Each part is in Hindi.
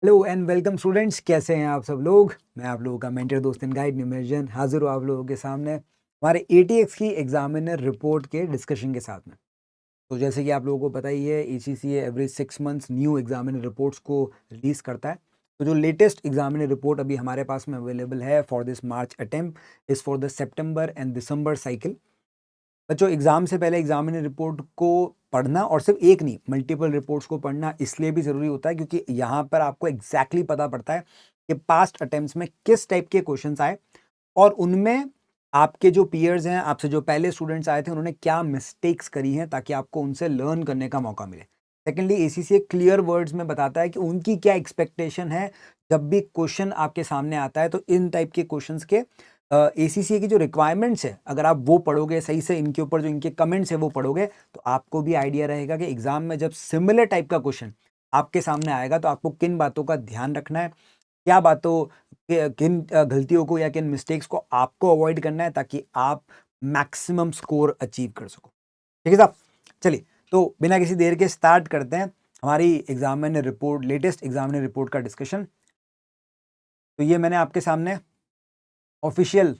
हेलो एंड वेलकम स्टूडेंट्स, कैसे हैं आप सब लोग। मैं आप लोगों का मेंटर दोस्त एंड गाइड निमेर्जन हाजिर हूँ आप लोगों के सामने हमारे एटीएक्स की एग्जामिनर रिपोर्ट के डिस्कशन के साथ में। तो जैसे कि आप लोगों को पता ही है, ACCA every 6 months new examiner reports को रिलीज करता है। तो जो लेटेस्ट एग्जामिनर रिपोर्ट अभी हमारे पास में अवेलेबल है for this March attempt is for the September and December cycle. बच्चों, एग्जाम से पहले एग्जामिनर रिपोर्ट को पढ़ना, और सिर्फ एक नहीं मल्टीपल रिपोर्ट्स को पढ़ना इसलिए भी ज़रूरी होता है क्योंकि यहाँ पर आपको एग्जैक्टली पता पड़ता है कि पास्ट अटेम्प्ट्स में किस टाइप के क्वेश्चंस आए और उनमें आपके जो पीयर्स हैं, आपसे जो पहले स्टूडेंट्स आए थे, उन्होंने क्या मिस्टेक्स करी हैं ताकि आपको उनसे लर्न करने का मौका मिले। सेकेंडली, एसीसीए क्लियर वर्ड्स में बताता है कि उनकी क्या एक्सपेक्टेशन है जब भी क्वेश्चन आपके सामने आता है। तो इन टाइप के क्वेश्चंस के एसीसीए की जो रिक्वायरमेंट्स है, अगर आप वो पढ़ोगे सही से, इनके ऊपर जो इनके कमेंट्स है वो पढ़ोगे, तो आपको भी आइडिया रहेगा कि एग्जाम में जब सिमिलर टाइप का क्वेश्चन आपके सामने आएगा तो आपको किन बातों का ध्यान रखना है, क्या बातों किन गलतियों को या किन मिस्टेक्स को आपको अवॉइड करना है ताकि आप मैक्सिमम स्कोर अचीव कर सको। ठीक है साहब, चलिए तो बिना किसी देर के स्टार्ट करते हैं हमारी examiner report, latest examiner report का डिस्कशन। तो ये मैंने आपके सामने ऑफिशियल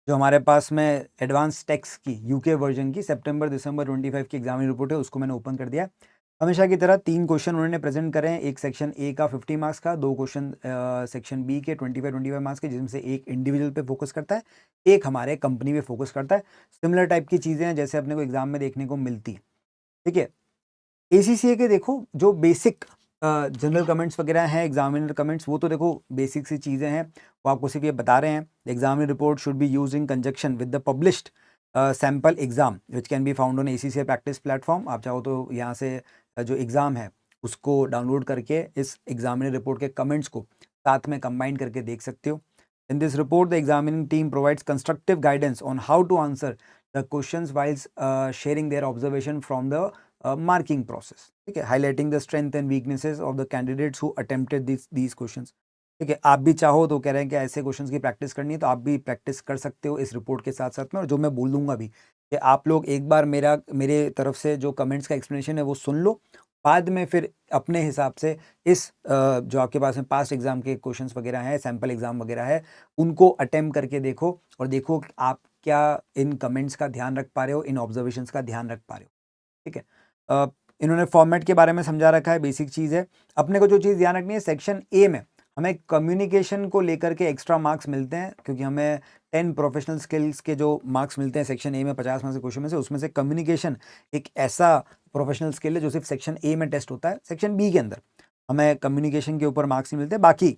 जो हमारे पास में एडवांस टेक्स्ट की यूके वर्जन की सितंबर दिसंबर 25 की एग्जामिनर रिपोर्ट है, उसको मैंने ओपन कर दिया। हमेशा की तरह 3 क्वेश्चन उन्होंने प्रेजेंट करे हैं, एक सेक्शन ए का 50 मार्क्स का, 2 क्वेश्चन सेक्शन बी के 25 मार्क्स के, जिसमें से एक इंडिविजुअल पे फोकस करता है, एक हमारे कंपनी पे फोकस करता है। सिमिलर टाइप की चीज़ें हैं जैसे अपने को एग्जाम में देखने को मिलती है। ठीक है, एसीसीए के देखो जो बेसिक जनरल कमेंट्स वगैरह हैं, एग्जामिनर कमेंट्स, वो तो देखो बेसिक सी चीज़ें हैं, वो आपको सिर्फ ये बता रहे हैं examiner report should be use in conjunction with the published sample exam which can be found on ACCA practice platform. आप चाहो तो यहाँ से जो एग्ज़ाम है उसको डाउनलोड करके इस एग्जामिनर रिपोर्ट के कमेंट्स को साथ में कंबाइन करके देख सकते हो। In this report the examining team provides constructive guidance on how to answer the questions whilst sharing their observation from the marking process. ठीक है, highlighting the strength and weaknesses of the candidates who attempted these questions. ठीक है, आप भी चाहो तो कह रहे हैं कि ऐसे क्वेश्चंस की प्रैक्टिस करनी है तो आप भी प्रैक्टिस कर सकते हो इस रिपोर्ट के साथ साथ में। और जो मैं बोल दूंगा भी कि आप लोग एक बार मेरे तरफ से जो कमेंट्स का एक्सप्लेनेशन है वो सुन लो, बाद में फिर अपने हिसाब से इस जो आपके पास में पास्ट एग्जाम के क्वेश्चंस वगैरह हैं, सैम्पल एग्जाम वगैरह है, उनको अटेम्प्ट करके देखो और देखो कि आप क्या इन कमेंट्स का ध्यान रख पा रहे हो, इन ऑब्जर्वेशंस का ध्यान रख पा रहे हो। ठीक है, इन्होंने फॉर्मेट के बारे में समझा रखा है, बेसिक चीज़ है। अपने को जो चीज़ ध्यान रखनी है, सेक्शन ए में हमें कम्युनिकेशन को लेकर के एक्स्ट्रा मार्क्स मिलते हैं क्योंकि हमें 10 प्रोफेशनल स्किल्स के जो मार्क्स मिलते हैं सेक्शन ए में 50 मार्क्स के क्वेश्चन में से, उसमें से कम्युनिकेशन एक ऐसा प्रोफेशनल स्किल है जो सिर्फ सेक्शन ए में टेस्ट होता है। सेक्शन बी के अंदर हमें कम्युनिकेशन के ऊपर मार्क्स नहीं मिलते, बाकी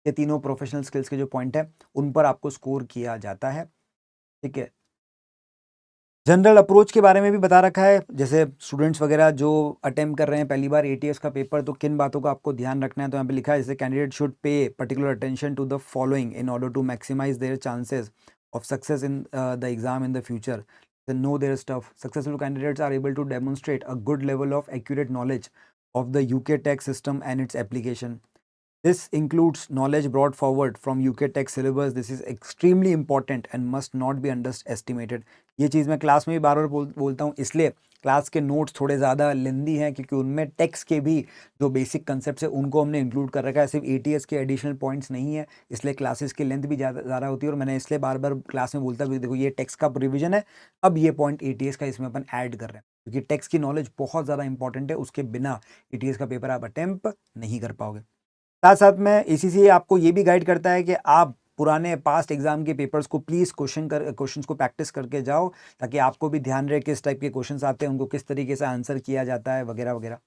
ये तीनों प्रोफेशनल स्किल्स के जो पॉइंट है उन पर आपको स्कोर किया जाता है। ठीक है, जनरल अप्रोच के बारे में भी बता रखा है, जैसे स्टूडेंट्स वगैरह जो अटेम्प्ट कर रहे हैं पहली बार एटीएस का पेपर, तो किन बातों का आपको ध्यान रखना है। तो यहाँ पे लिखा है जैसे candidate should pay particular attention to the following in order to maximize their chances of success in the exam in the future. Know their stuff, successful candidates are able to demonstrate a good level of accurate knowledge of the UK tax system and its application. This includes knowledge brought forward from UK Tech syllabus. This is extremely important and must not be underestimated. ये चीज़ मैं क्लास में भी बार बार बोलता हूँ, इसलिए क्लास के नोट्स थोड़े ज़्यादा लेंदी हैं क्योंकि उनमें टेक्स्ट के भी जो बेसिक कंसेप्ट है उनको हमने इंक्लूड कर रखा है, सिर्फ एटीएस के एडिशनल पॉइंट्स नहीं है, इसलिए क्लासेस की लेंथ भी ज़्यादा होती है। और मैंने इसलिए बार बार क्लास में बोलता हूँ देखो ये टेक्स्ट का रिविजन है, अब ये पॉइंट एटीएस का इसमें अपन ऐड कर रहे हैं क्योंकि टेक्स्ट की नॉलेज बहुत ज़्यादा इंपॉर्टेंट है, उसके बिना एटीएस का पेपर आप अटेम्प्ट नहीं कर पाओगे। साथ साथ में एसीसीए आपको ये भी गाइड करता है कि आप पुराने पास्ट एग्जाम के पेपर्स को प्लीज़ क्वेश्चंस को प्रैक्टिस करके जाओ ताकि आपको भी ध्यान रहे किस टाइप के क्वेश्चंस आते हैं, उनको किस तरीके से आंसर किया जाता है वगैरह वगैरह।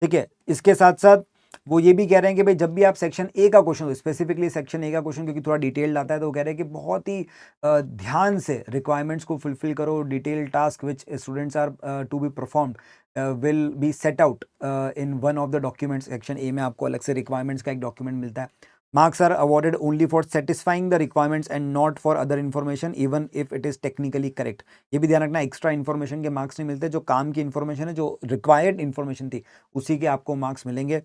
ठीक है, इसके साथ साथ वो ये भी कह रहे हैं कि भाई जब भी आप सेक्शन ए का क्वेश्चन, स्पेसिफिकली सेक्शन ए का क्वेश्चन क्योंकि थोड़ा डिटेल्ड आता है, तो वो कह रहे हैं कि बहुत ही ध्यान से रिक्वायरमेंट्स को फुलफिल करो। Detail task which students are to be performed will be set out in one of the documents. Section A में आपको अलग से रिक्वायरमेंट्स का एक डॉक्यूमेंट मिलता है। Marks are awarded only for satisfying the requirements and not for other information even if it is technically correct. ये भी ध्यान रखना, एक्स्ट्रा इन्फॉर्मेशन के मार्क्स नहीं मिलते, जो काम की इन्फॉर्मेशन है, जो रिक्वायर्ड इन्फॉर्मेशन थी उसी के आपको मार्क्स मिलेंगे।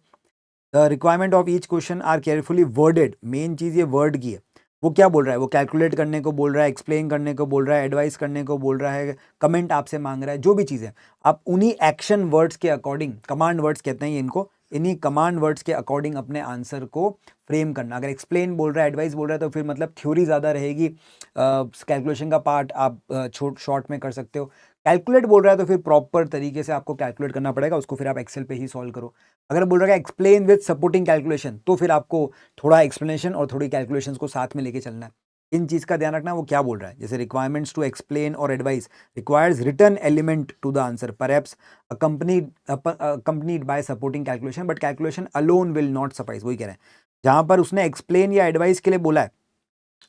The requirement of each question are carefully worded. Main चीज़ ये वर्ड की है, वो क्या बोल रहा है, वो कैलकुलेट करने को बोल रहा है, एक्सप्लेन करने को बोल रहा है, एडवाइस करने को बोल रहा है, कमेंट आपसे मांग रहा है, जो भी चीज़ें आप उन्हीं एक्शन वर्ड्स के अकॉर्डिंग, कमांड वर्ड्स कहते हैं ये इनको, इन्हीं कमांड वर्ड्स के अकॉर्डिंग अपने आंसर को फ्रेम करना। अगर एक्सप्लेन बोल रहा है, एडवाइस बोल रहा है, तो फिर मतलब थ्योरी ज़्यादा रहेगी, कैलकुलेशन का पार्ट आप शॉर्ट में कर सकते हो। कैलकुलेट बोल रहा है तो फिर प्रॉपर तरीके से आपको कैलकुलेट करना पड़ेगा, उसको फिर आप एक्सेल पे ही सॉल्व करो। अगर बोल रहा है एक्सप्लेन विद सपोर्टिंग कैलकुलेशन, तो फिर आपको थोड़ा एक्सप्लेनेशन और थोड़ी कैलकुलेशंस को साथ में लेके चलना है। इन चीज़ का ध्यान रखना वो क्या बोल रहा है। जैसे रिक्वायरमेंट्स टू एक्सप्लेन और advice requires return element to the answer, perhaps accompanied by supporting calculation, but calculation alone will not suffice। वही कह रहे हैं, जहां पर उसने एक्सप्लेन या एडवाइस के लिए बोला है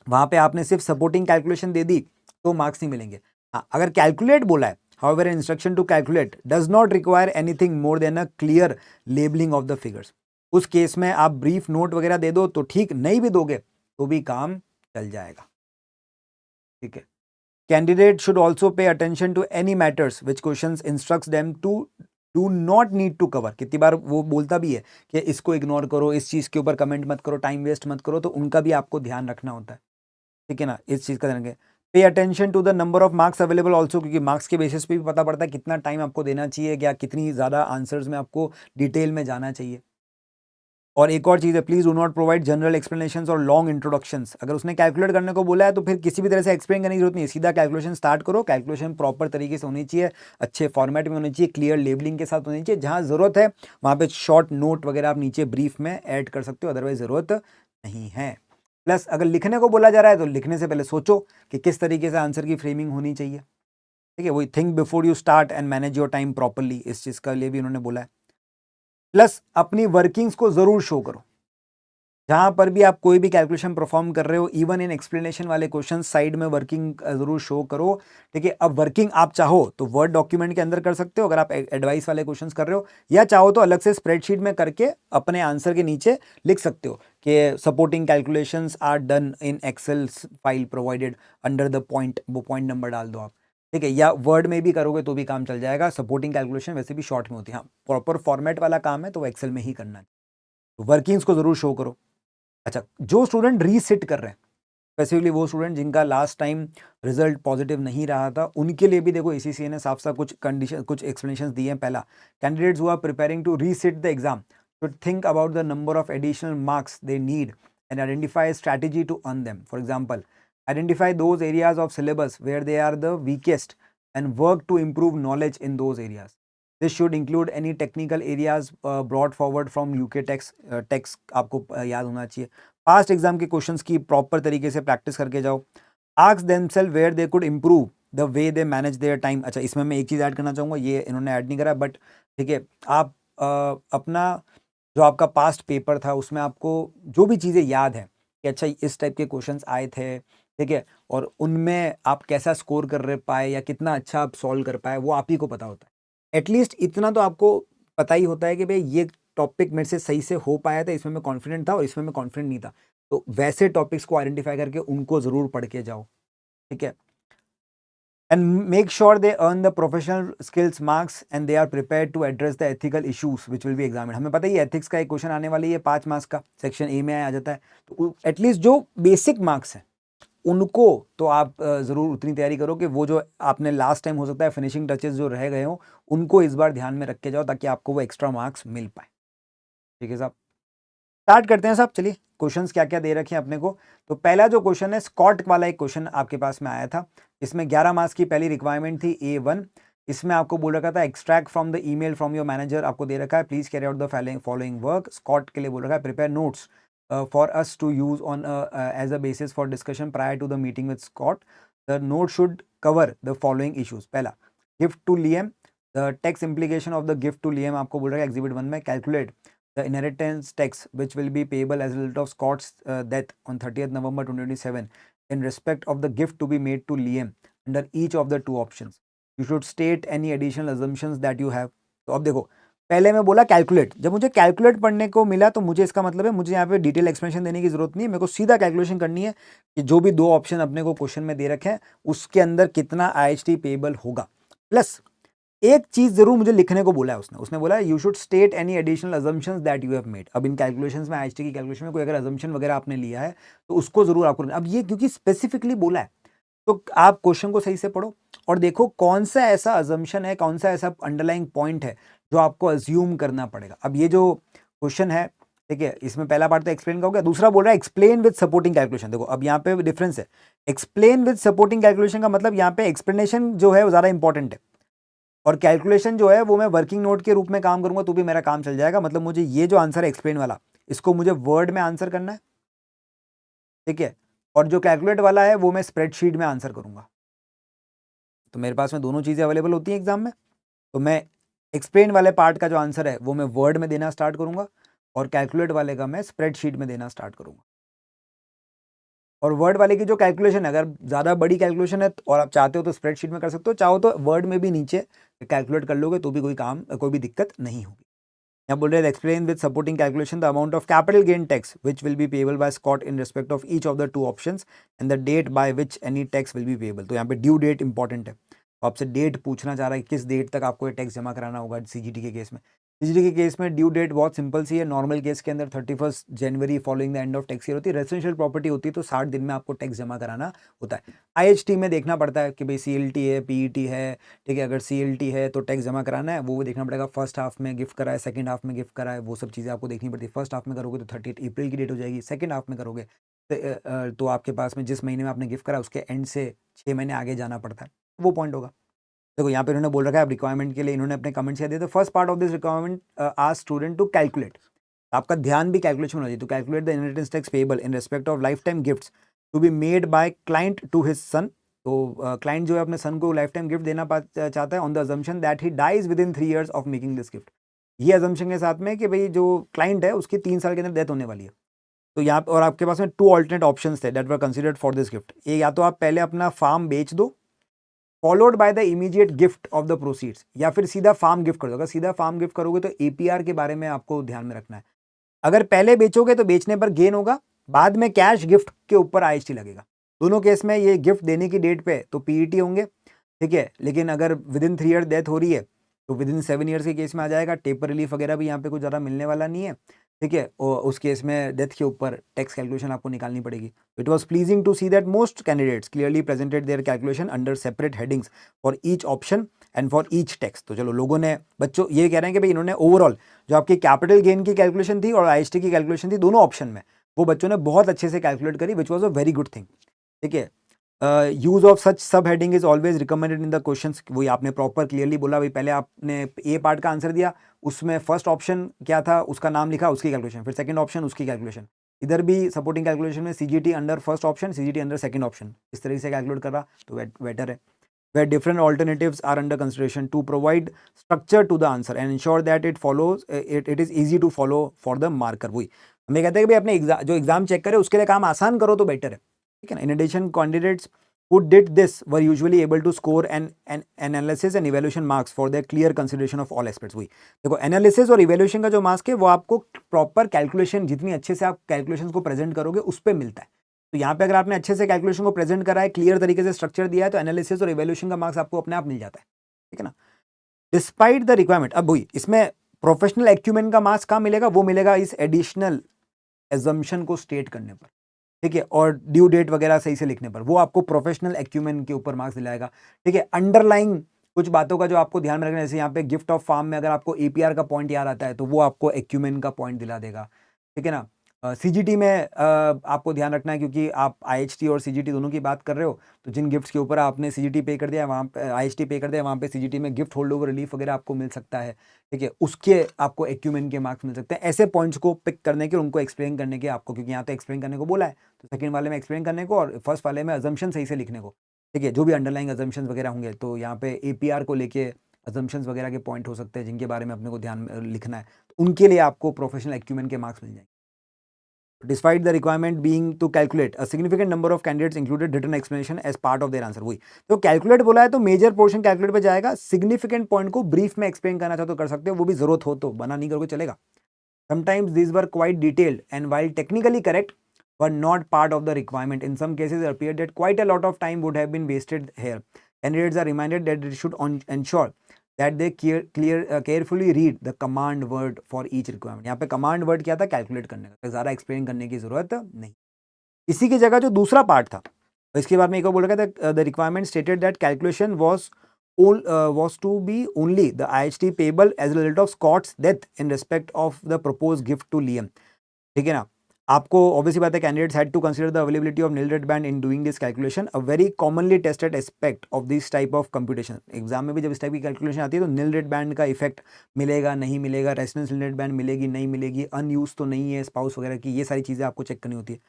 वहां पे आपने सिर्फ सपोर्टिंग कैलकुलेशन दे दी तो मार्क्स नहीं मिलेंगे। हाँ, अगर कैलकुलेट बोला है, however an instruction to calculate does not require anything more than a clear labeling of the figures, उस केस में आप ब्रीफ नोट वगैरह दे दो तो ठीक, नहीं भी दोगे तो भी काम चल जाएगा। ठीक है। Candidate should also pay attention to any matters which questions instructs them to do not need to cover. कितनी बार वो बोलता भी है कि इसको इग्नोर करो, इस चीज के ऊपर कमेंट मत करो, टाइम वेस्ट मत करो, तो उनका भी आपको ध्यान रखना होता है। ठीक है ना, इस चीज का ध्यान रखें। Pay attention to the number of marks available also, क्योंकि मार्क्स के बेसिस पे भी पता पड़ता है कितना टाइम आपको देना चाहिए, या कितनी ज्यादा आंसर्स में आपको डिटेल में जाना चाहिए। और एक और चीज़ है, please do not provide general explanations और लॉन्ग इंट्रोडक्शंस। अगर उसने कैलकुलेट करने को बोला है तो फिर किसी भी तरह से एक्सप्लेन करने की जरूरत नहीं है, सीधा कैलकुलेशन स्टार्ट करो। कैलकुलेशन प्रॉपर तरीके से होनी चाहिए, अच्छे फॉर्मेट में होनी चाहिए, क्लियर लेबलिंग के साथ होनी चाहिए। जहां जरूरत है वहां पे शॉर्ट नोट वगैरह आप नीचे ब्रीफ में ऐड कर सकते हो, अदरवाइज जरूरत नहीं है। प्लस अगर लिखने को बोला जा रहा है तो लिखने से पहले सोचो कि किस तरीके से आंसर की फ्रेमिंग होनी चाहिए। ठीक है, वही think before you start and manage your time properly, इस चीज का लिए भी उन्होंने बोला है। प्लस अपनी वर्किंग्स को जरूर शो करो। जहां पर भी आप कोई भी कैलकुलेशन परफॉर्म कर रहे हो, इवन इन एक्सप्लेनेशन वाले क्वेश्चन, साइड में वर्किंग जरूर शो करो। ठीक है, अब वर्किंग आप चाहो तो वर्ड डॉक्यूमेंट के अंदर कर सकते हो अगर आप एडवाइस वाले क्वेश्चंस कर रहे हो, या चाहो तो अलग से स्प्रेडशीट में करके अपने आंसर के नीचे लिख सकते हो कि supporting calculations are done in Excel file provided under the point, वो पॉइंट नंबर डाल दो आप। ठीक है, या वर्ड में भी करोगे तो भी काम चल जाएगा। सपोर्टिंग कैलकुलेशन वैसे भी शॉर्ट में होती है, हाँ प्रॉपर फॉर्मेट वाला काम है तो एक्सेल में ही करना है। तो वर्किंग्स को जरूर शो करो। अच्छा, जो स्टूडेंट रीसिट कर रहे हैं, स्पेसिफिकली वो स्टूडेंट जिनका लास्ट टाइम रिजल्ट पॉजिटिव नहीं रहा था, उनके लिए भी देखो एसीसीए ने साफ साफ कुछ कंडीशन, कुछ एक्सप्लेनेशंस दिए हैं। पहला, candidates who are preparing to resit the exam should think about the number of additional marks they need and identify strategy to earn them. For example, identify those areas of syllabus where they are the weakest and work to improve knowledge in those areas. This should include any technical areas brought forward from UK text आपको याद होना चाहिए। पास्ट एग्जाम के क्वेश्चंस की प्रॉपर तरीके से प्रैक्टिस करके जाओ। Ask themselves where they could improve the way they manage their time. अच्छा, इसमें मैं एक चीज़ ऐड करना चाहूँगा, ये इन्होंने ऐड नहीं करा, बट ठीक है, आप अपना जो आपका पास्ट पेपर था उसमें आपको जो भी चीज़ें याद है कि अच्छा इस टाइप के क्वेश्चंस आए थे, ठीक है, और उनमें आप कैसा स्कोर कर रहे पाए या कितना अच्छा आप सॉल्व कर पाए, वो आप ही को पता होता है। एटलीस्ट इतना तो आपको पता ही होता है कि भाई ये टॉपिक मेरे से सही से हो पाया था, इसमें मैं कॉन्फिडेंट था और इसमें मैं कॉन्फिडेंट नहीं था। तो वैसे टॉपिक्स को आइडेंटिफाई करके उनको जरूर पढ़ के जाओ। ठीक है, and make sure they earn the professional skills marks and they are prepared to address the ethical issues which will be examined. हमें पता ही है एथिक्स का एक क्वेश्चन आने वाली है 5 मार्क्स का, सेक्शन ए में आ जाता है। तो एटलीस्ट जो बेसिक मार्क्स है उनको तो आप जरूर उतनी तैयारी करो कि वो जो आपने लास्ट टाइम हो सकता है फिनिशिंग टचेस जो रह गए हो उनको इस बार ध्यान में रख के जाओ ताकि आपको वो एक्स्ट्रा मार्क्स मिल पाए। ठीक है साहब, स्टार्ट करते हैं साहब। चलिए, क्वेश्चंस क्या क्या दे रखे हैं अपने को। तो पहला जो क्वेश्चन है, स्कॉट वाला एक क्वेश्चन आपके पास में आया था। इसमें 11 मार्क्स की पहली रिक्वायरमेंट थी A1। इसमें आपको बोल रखा था extract from the email from your manager, आपको दे रखा है please carry out the following work. Scott के लिए बोल रखा है prepare notes for us to use on as a basis for discussion prior to the meeting with Scott. The note should cover the following issues. पहला, gift to Liam, the tax implication of the gift to Liam आपको बोल रहा है एग्जिबिट 1 में। Calculate the inheritance tax which will be payable as a result of Scott's death on 30th November 2027 in respect of the gift to be made to Liam under each of the two options. You should state any additional assumptions that you have. तो अब देखो, पहले मैं बोला कैलकुलेट, जब मुझे कैलकुलेट पढ़ने को मिला तो मुझे इसका मतलब है मुझे यहाँ पे डिटेल एक्सप्लेनेशन देने की जरूरत नहीं है, मेरे को सीधा कैलकुलेशन करनी है कि जो भी 2 ऑप्शन अपने को क्वेश्चन में दे रखे हैं उसके अंदर कितना IHT पेबल होगा। प्लस एक चीज जरूर मुझे लिखने को बोला है उसने बोला you should state any additional assumptions that you have made. अब इन कैलकुलेशंस में, आईएचटी की कैलकुलेशन में कोई अगर अजम्पशन वगैरह आपने लिया है तो उसको जरूर आपको, अब ये क्योंकि स्पेसिफिकली बोला है तो आप क्वेश्चन को सही से पढ़ो और देखो कौन सा ऐसा अजम्पशन है, कौन सा ऐसा अंडरलाइंग पॉइंट है जो आपको अज्यूम करना पड़ेगा। अब ये जो क्वेश्चन है, ठीक है, इसमें पहला पार्ट तो एक्सप्लेन का हो गया, दूसरा बोल रहा है एक्सप्लेन विद सपोर्टिंग कैलकुलेशन। देखो अब यहाँ पे डिफरेंस है, एक्सप्लेन विद सपोर्टिंग कैलकुलेशन का मतलब यहाँ पे एक्सप्लेनेशन जो है वो ज्यादा इंपॉर्टेंट है, और कैलकुलेशन जो है वो मैं वर्किंग नोट के रूप में काम करूंगा तो भी मेरा काम चल जाएगा। मतलब मुझे ये जो आंसर है एक्सप्लेन वाला, इसको मुझे वर्ड में आंसर करना है, ठीक है, और जो कैलकुलेट वाला है वो मैं स्प्रेडशीट में आंसर करूंगा। तो मेरे पास में दोनों चीजें अवेलेबल होती हैं एग्जाम में। तो मैं एक्सप्लेन वाले पार्ट का जो आंसर है वो मैं वर्ड में देना स्टार्ट करूंगा, और कैलकुलेट वाले का मैं स्प्रेडशीट में देना स्टार्ट करूंगा। और वर्ड वाले की जो कैलकुलेशन है, अगर ज़्यादा बड़ी कैलकुलेशन है और आप चाहते हो तो स्प्रेडशीट में कर सकते हो, चाहो तो वर्ड में भी नीचे कैलकुलेट कर लोगे तो भी कोई भी दिक्कत नहीं होगी। यहाँ बोल रहे हैं explain with supporting calculation the amount of capital gain tax which will be payable by Scott in respect of each of the two options and the date by which any tax will be payable. तो यहाँ पे ड्यू डेट इंपॉर्टेंट है, तो आपसे डेट पूछना चाह रहा है किस डेट तक आपको ये टैक्स जमा कराना होगा सीजीटी के केस में। सीजीटी के केस में ड्यू डेट बहुत सिंपल सी है, नॉर्मल केस के अंदर 31 January following the end of tax year होती है। रेजिडेंशियल प्रॉपर्टी होती है तो 60 दिन में आपको टैक्स जमा कराना होता है। आईएचटी में देखना पड़ता है कि भाई सीएलटी है, पीईटी है, ठीक है, अगर सीएलटी है तो टैक्स जमा कराना है, वो देखना पड़ेगा फर्स्ट हाफ में गिफ्ट करा है, सेकंड हाफ में गिफ्ट करा है, वो सब चीज़ें आपको देखनी पड़ती है। फर्स्ट हाफ में करोगे तो 30 अप्रैल की डेट हो जाएगी, सेकंड हाफ में करोगे तो आपके पास में जिस महीने में आपने गिफ्ट करा उसके एंड से 6 महीने आगे जाना पड़ता है, वो पॉइंट होगा। देखो यहाँ पे इन्होंने बोल रखा है, अब रिक्वायरमेंट के लिए इन्होंने अपने कमेंट्स किया दिए। तो first part of this requirement ask student to calculate, आपका ध्यान भी कैलकुलेशन होना चाहिए, to calculate the inheritance tax payable in respect of lifetime gifts to be made by client to his son. तो क्लाइंट जो है अपने सन को लाइफ टाइम गिफ्ट देना चाहता है on the assumption that he dies within 3 years of making this gift. ये अजम्पशन के साथ में कि भाई जो क्लाइंट है उसकी 3 साल के अंदर डेथ होने वाली है। तो यहाँ और आपके पास में 2 ऑल्टरनेट ऑप्शंस थे that were considered for this gift. ये या तो आप पहले अपना फार्म बेच दो followed by the immediate gift of the proceeds, या फिर सीधा फार्म गिफ्ट कर दो। अगर सीधा फार्म गिफ्ट करोगे तो एपीआर के बारे में आपको ध्यान में रखना है। अगर पहले बेचोगे तो बेचने पर गेन होगा, बाद में कैश गिफ्ट के ऊपर आईएसटी लगेगा। दोनों केस में ये गिफ्ट देने की डेट पे तो पीईटी होंगे, ठीक है, लेकिन अगर विद इन 3 year डेथ हो रही है तो विद इन 7 years के केस में आ जाएगा। टेपर रिलीफ वगैरह भी यहाँ पे कुछ ज़्यादा मिलने वाला नहीं है, ठीक है, और उस केस में डेथ के ऊपर टैक्स कैलकुलेशन आपको निकालनी पड़ेगी। It was pleasing to see that most candidates clearly presented their calculation under separate headings for each option and for each tax. तो चलो लोगों ने, बच्चों ये कह रहे हैं कि भाई इन्होंने ओवरऑल जो आपकी कैपिटल गेन की कैलकुलेशन थी और आईएसटी की कैलकुलेशन थी दोनों ऑप्शन में, वो बच्चों ने बहुत अच्छे से कैलकुलेट करी, which was a very good thing, ठीक है। यूज ऑफ सच सब heading is always recommended in the questions. वही आपने प्रॉपर क्लियरली बोला, भाई पहले आपने ए पार्ट का आंसर दिया, उसमें फर्स्ट ऑप्शन क्या था उसका नाम लिखा, उसकी कैलकुलेशन, फिर सेकंड ऑप्शन उसकी कैलकुलेशन। इधर भी सपोर्टिंग कैलकुलेशन में CGT under first option, CGT under second option, इस तरीके से कैलकुलेट कर रहा तो बेटर है। where different alternatives are under consideration to provide structure to the answer and ensure that it follows it is easy to follow for the marker। वही हमें कहते हैं कि भाई अपने जो एग्जाम चेक करे उसके लिए काम आसान करो तो बेटर है, ठीक है ना। In addition candidates who did this were usually able to score an analysis and evaluation marks for their clear consideration of all aspects। वही देखो एनालिसिस और इवेल्युएशन का जो मार्क्स है वो आपको प्रॉपर कैलकुलेशन, जितनी अच्छे से आप कैलकुलेशन को प्रेजेंट करोगे उस पर मिलता है। तो यहाँ पे अगर आपने अच्छे से कैलकुलेशन को प्रेजेंट करा है, क्लियर तरीके से स्ट्रक्चर दिया है, तो एनालिसिस और इवैल्यूएशन का मार्क्स आपको अपने आप मिल जाता है, ठीक है ना। डिस्पाइट द रिक्वायरमेंट, अब वही इसमें प्रोफेशनल एक्यूमेंट का मार्क्स कहाँ मिलेगा, वो मिलेगा इस एडिशनल एजम्पशन को स्टेट करने पर, ठीक है, और ड्यू डेट वगैरह सही से लिखने पर, वो आपको प्रोफेशनल एक्यूमेंट के ऊपर मार्क्स दिलाएगा, ठीक है। अंडरलाइंग कुछ बातों का जो आपको ध्यान में रखना है, जैसे यहाँ पे गिफ्ट ऑफ फार्म में अगर आपको एपीआर का पॉइंट याद आता है तो वो आपको एक्यूमेंट का पॉइंट दिला देगा, ठीक है ना। सीजीटी में आपको ध्यान रखना है क्योंकि आप आईएचटी और सीजीटी दोनों की बात कर रहे हो, तो जिन गिफ्ट्स के ऊपर आपने सीजीटी पे कर दिया वहाँ पे आईएचटी पे कर दिया, वहाँ पे सीजीटी में गिफ्ट होल्ड ओवर रिलीफ वगैरह आपको मिल सकता है, ठीक है, उसके आपको एक्यूमेंट के मार्क्स मिल सकते हैं। ऐसे पॉइंट्स को पिक करने के और उनको एक्सप्लेन करने के आपको, क्योंकि यहाँ तो एक्सप्लेन करने को बोला है तो सेकंड वाले में एक्सप्लेन करने को और फर्स्ट वाले में अजम्पशन सही से लिखने को, ठीक है, जो भी अंडरलाइंग अजम्पशंस वगैरह होंगे। तो यहाँ पे एपीआर को लेके अजम्पशंस वगैरह के पॉइंट हो सकते हैं जिनके बारे में अपने को ध्यान लिखना है, तो उनके लिए आपको प्रोफेशनल एक्यूमेंट के मार्क्स मिल जाएंगे। Despite the requirement being to calculate, a significant number of candidates included written explanation as part of their answer। वही तो कैलकुलेट बोला है तो मेजर पोर्शन कैलकुलेट पे जाएगा। सिग्निफिकेंट पॉइंट को ब्रीफ में एक्सप्लेन करना चाहो तो कर सकते हो, वो भी जरूरत हो तो, बना नहीं करोगे चलेगा। Sometimes these were quite detailed and while technically correct were not part of the requirement। In some cases it appeared that quite a lot of time would have been wasted here। Candidates are reminded that they should ensure that they carefully read the command word for each requirement। यहाँ पे command word क्या था, कैलकुलेट करने का, ज़्यादा एक्सप्लेन करने की जरूरत नहीं। इसी की जगह जो दूसरा पार्ट था इसके बाद में एक और बोल रखा था, the requirement stated that calculation was was to be only the IHT payable as a result of Scott's death in respect of the proposed gift to Liam. ठीक है ना, आपको ऑब्वियसली बात है candidates had to consider the availability of nil rate band in doing this calculation, a very commonly tested aspect of this type of computation. Exam में भी जब इस टाइप की कैलकुलेशन आती है तो नील रेड बैंड का इफेक्ट मिलेगा नहीं मिलेगा, रेजिस्टेंस नील रेड बैंड मिलेगी नहीं मिलेगी, अनयूज तो नहीं है स्पाउस वगैरह की, ये सारी चीज़ें आपको चेक करनी होती है।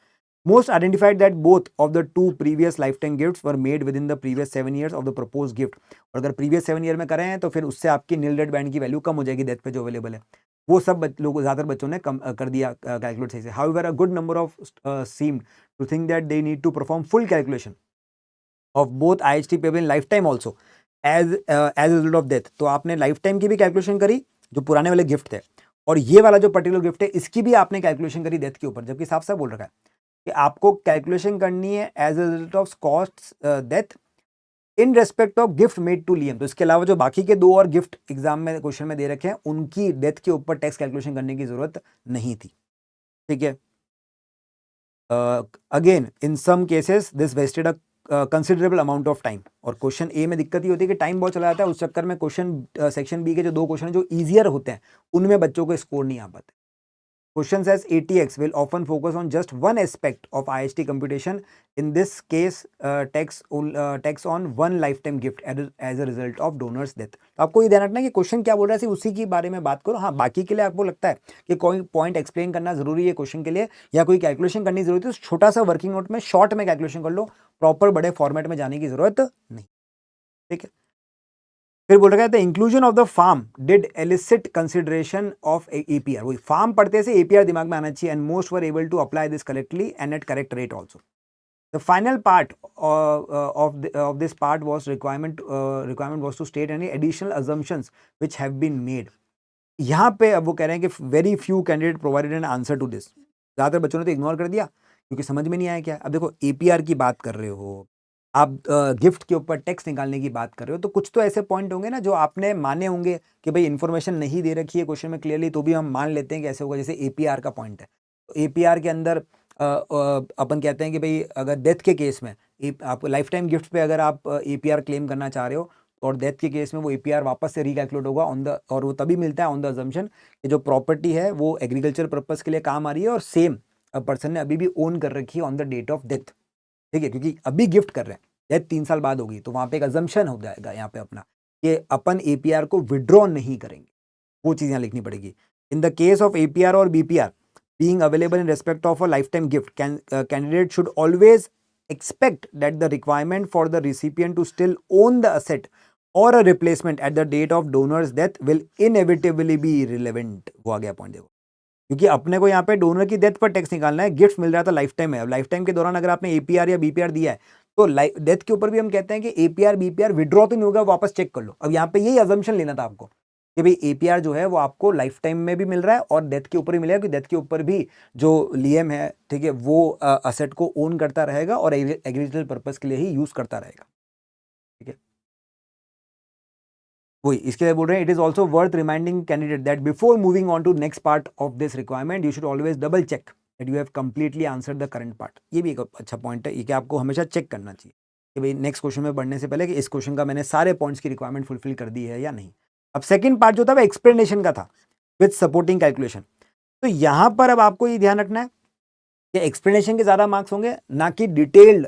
Most identified that both of the two previous lifetime gifts were made within the previous 7 years of the proposed gift। और अगर previous 7 year में करें हैं तो फिर उससे आपकी नील रेड बैंड की वैल्यू कम हो जाएगी डेथ पे जो अवेलेबल है। वो सब लोगों ज़्यादातर बच्चों ने कम कर दिया कैलकुलेट सही से। However a good number of seemed to think that they need to perform full calculation of both IHT payable in lifetime also as a result of death। तो आपने लाइफ टाइम की भी कैलकुलेशन करी जो पुराने वाले गिफ्ट थे, और ये वाला जो पर्टिकुलर गिफ्ट है इसकी भी आपने कैलकुलेशन करी डेथ के ऊपर, जबकि साफ साफ बोल रखा है कि आपको कैलकुलेशन करनी है as a result of cost death in respect of gift made to Liam. तो इसके अलावा जो बाकी के 2 और गिफ्ट एग्जाम में क्वेश्चन में दे रखे हैं उनकी डेथ के ऊपर टैक्स कैलकुलेशन करने की जरूरत नहीं थी। ठीक है, again in some cases this wasted a considerable amount of time. और क्वेश्चन ए में दिक्कत ही होती है कि टाइम बहुत चला जाता है, उस चक्कर में क्वेश्चन सेक्शन बी के जो 2 क्वेश्चन जो ईजियर होते हैं उनमें बच्चों को स्कोर नहीं आ पाते। Questions as ATX will often focus on just one aspect of IHT computation. In this case, tax on one lifetime gift as a result of donor's death। तो आपको ये ध्यान रखना है कि क्वेश्चन क्या बोल रहा है, सिर्फ उसी के बारे में बात करो। हाँ, बाकी के लिए आपको लगता है कि कोई पॉइंट एक्सप्लेन करना जरूरी है क्वेश्चन के लिए या कोई कैलकुलेशन करनी जरूरी है तो छोटा सा वर्किंग नोट में शॉर्ट में कैलकुलेशन कर लो, प्रॉपर बड़े फॉर्मेट में जाने की जरूरत नहीं। ठीक है, फिर बोल रहा है the inclusion of the farm did elicit consideration of APR. वही फार्म पढ़ते से एपीआर दिमाग में आना चाहिए, and most were able to apply this correctly and at correct rate also. The final part of this part was requirement was to state any additional assumptions which have been made. यहाँ पे अब वो कह रहे हैं कि very few candidate provided an answer to this. ज्यादातर बच्चों ने तो इग्नोर कर दिया क्योंकि समझ में नहीं आया क्या। अब देखो एपीआर की बात कर रहे हो आप, गिफ्ट के ऊपर टैक्स निकालने की बात कर रहे हो, तो कुछ तो ऐसे पॉइंट होंगे ना जो आपने माने होंगे कि भाई इन्फॉर्मेशन नहीं दे रखी है क्वेश्चन में क्लियरली, तो भी हम मान लेते हैं कि ऐसे होगा। जैसे एपीआर का पॉइंट है, तो एपीआर के अंदर अपन कहते हैं कि भाई अगर डेथ के केस में आप लाइफ टाइम गिफ्ट पे अगर आप एपीआर क्लेम करना चाह रहे हो और डेथ के केस में वो एपीआर वापस से रिकैलकुलेट होगा ऑन द, और वो तभी मिलता है ऑन द अजम्पशन कि जो प्रॉपर्टी है वो एग्रीकल्चर पर्पस के लिए काम आ रही है और सेम पर्सन ने अभी भी ओन कर रखी है on the date of death. ठीक है, क्योंकि अभी गिफ्ट कर रहे हैं, डेथ 3 साल बाद होगी, तो वहां पे एक अजम्पशन हो जाएगा यहाँ पे अपना कि अपन एपीआर को विड्रॉ नहीं करेंगे, वो चीज यहाँ लिखनी पड़ेगी। In the case of APR और BPR being available in respect of a lifetime gift, candidate should always expect that the requirement for the recipient to still own the asset or a replacement at the date of donor's death will inevitably be irrelevant। वो आ गया पॉइंट देखो, क्योंकि अपने को यहाँ पे डोनर की डेथ पर टैक्स निकालना है, गिफ्ट मिल रहा था लाइफ टाइम में। अब लाइफ टाइम के दौरान अगर आपने एपीआर या बीपीआर दिया है तो डेथ के ऊपर भी हम कहते हैं कि एपीआर बीपीआर विड्रॉ तो नहीं होगा, वापस चेक कर लो। अब यहाँ पे यही अजम्पशन लेना था आपको कि भाई एपीआर जो है वो आपको लाइफ टाइम में भी मिल रहा है और डेथ के ऊपर भी मिलेगा, कि डेथ के ऊपर भी जो लियम है, ठीक है, वो असेट को ओन करता रहेगा और एग्रीकल्चर पर्पस के लिए ही यूज करता रहेगा। ठीक है, वही इसके लिए बोल रहे हैं, it is also worth reminding candidate that before moving on to next part of this requirement you should always double check that you have completely answer the current part. ये भी एक अच्छा पॉइंट है, ये कि आपको हमेशा चेक करना चाहिए कि भाई नेक्स्ट क्वेश्चन में बढ़ने से पहले कि इस क्वेश्चन का मैंने सारे पॉइंट्स की रिक्वायरमेंट फुलफिल कर दी है या नहीं। अब सेकंड पार्ट जो था वो एक्सप्लेनेशन का था विद सपोर्टिंग कैलकुलेशन। तो यहां पर अब आपको ये ध्यान रखना है कि एक्सप्लेनेशन के ज्यादा मार्क्स होंगे ना कि डिटेल्ड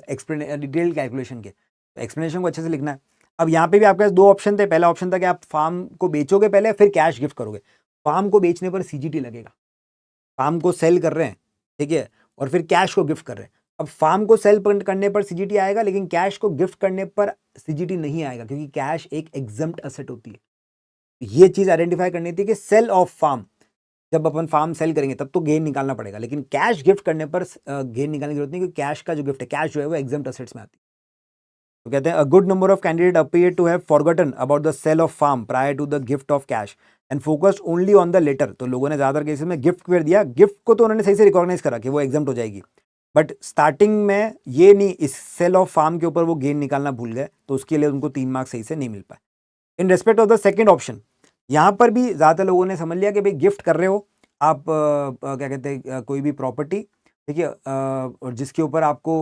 कैलकुलेशन के। तो एक्सप्लेनेशन को अच्छे से लिखना है। अब यहाँ पे भी आपके पास 2 ऑप्शन थे। पहला ऑप्शन था कि आप फार्म को बेचोगे पहले फिर कैश गिफ्ट करोगे। फार्म को बेचने पर सीजीटी लगेगा, फार्म को सेल कर रहे हैं, ठीक है, और फिर कैश को गिफ्ट कर रहे हैं। अब फार्म को सेल करने पर सीजीटी आएगा लेकिन कैश को गिफ्ट करने पर सीजीटी नहीं आएगा, क्योंकि कैश एक एग्जम्प्ट असेट होती है। ये चीज आइडेंटिफाई करनी थी कि सेल ऑफ फार्म, जब अपन फार्म सेल करेंगे तब तो गेन निकालना पड़ेगा, लेकिन कैश गिफ्ट करने पर गेन निकालने की जरूरत नहीं, क्योंकि कैश का जो गिफ्ट है, कैश जो है वो एग्जम्प्ट असेट्स में आती है। तो कहते हैं a good number of candidate appear to have forgotten about the sale of farm prior to the gift of cash and focused only on the latter. तो लोगों ने ज्यादातर केसेस में गिफ्ट कर दिया, गिफ्ट को तो उन्होंने सही से रिकॉग्नाइज करा कि वो एग्जम्प्ट हो जाएगी, बट स्टार्टिंग में ये नहीं, इस सेल ऑफ फार्म के ऊपर वो गेन निकालना भूल गए, तो उसके लिए उनको 3 मार्क्स सही से नहीं मिल पाए। इन respect of the second option, यहां पर भी ज्यादातर लोगों ने समझ लिया कि भाई गिफ्ट कर रहे हो आप क्या कहते हैं कोई भी प्रॉपर्टी, ठीक है, और जिसके ऊपर आपको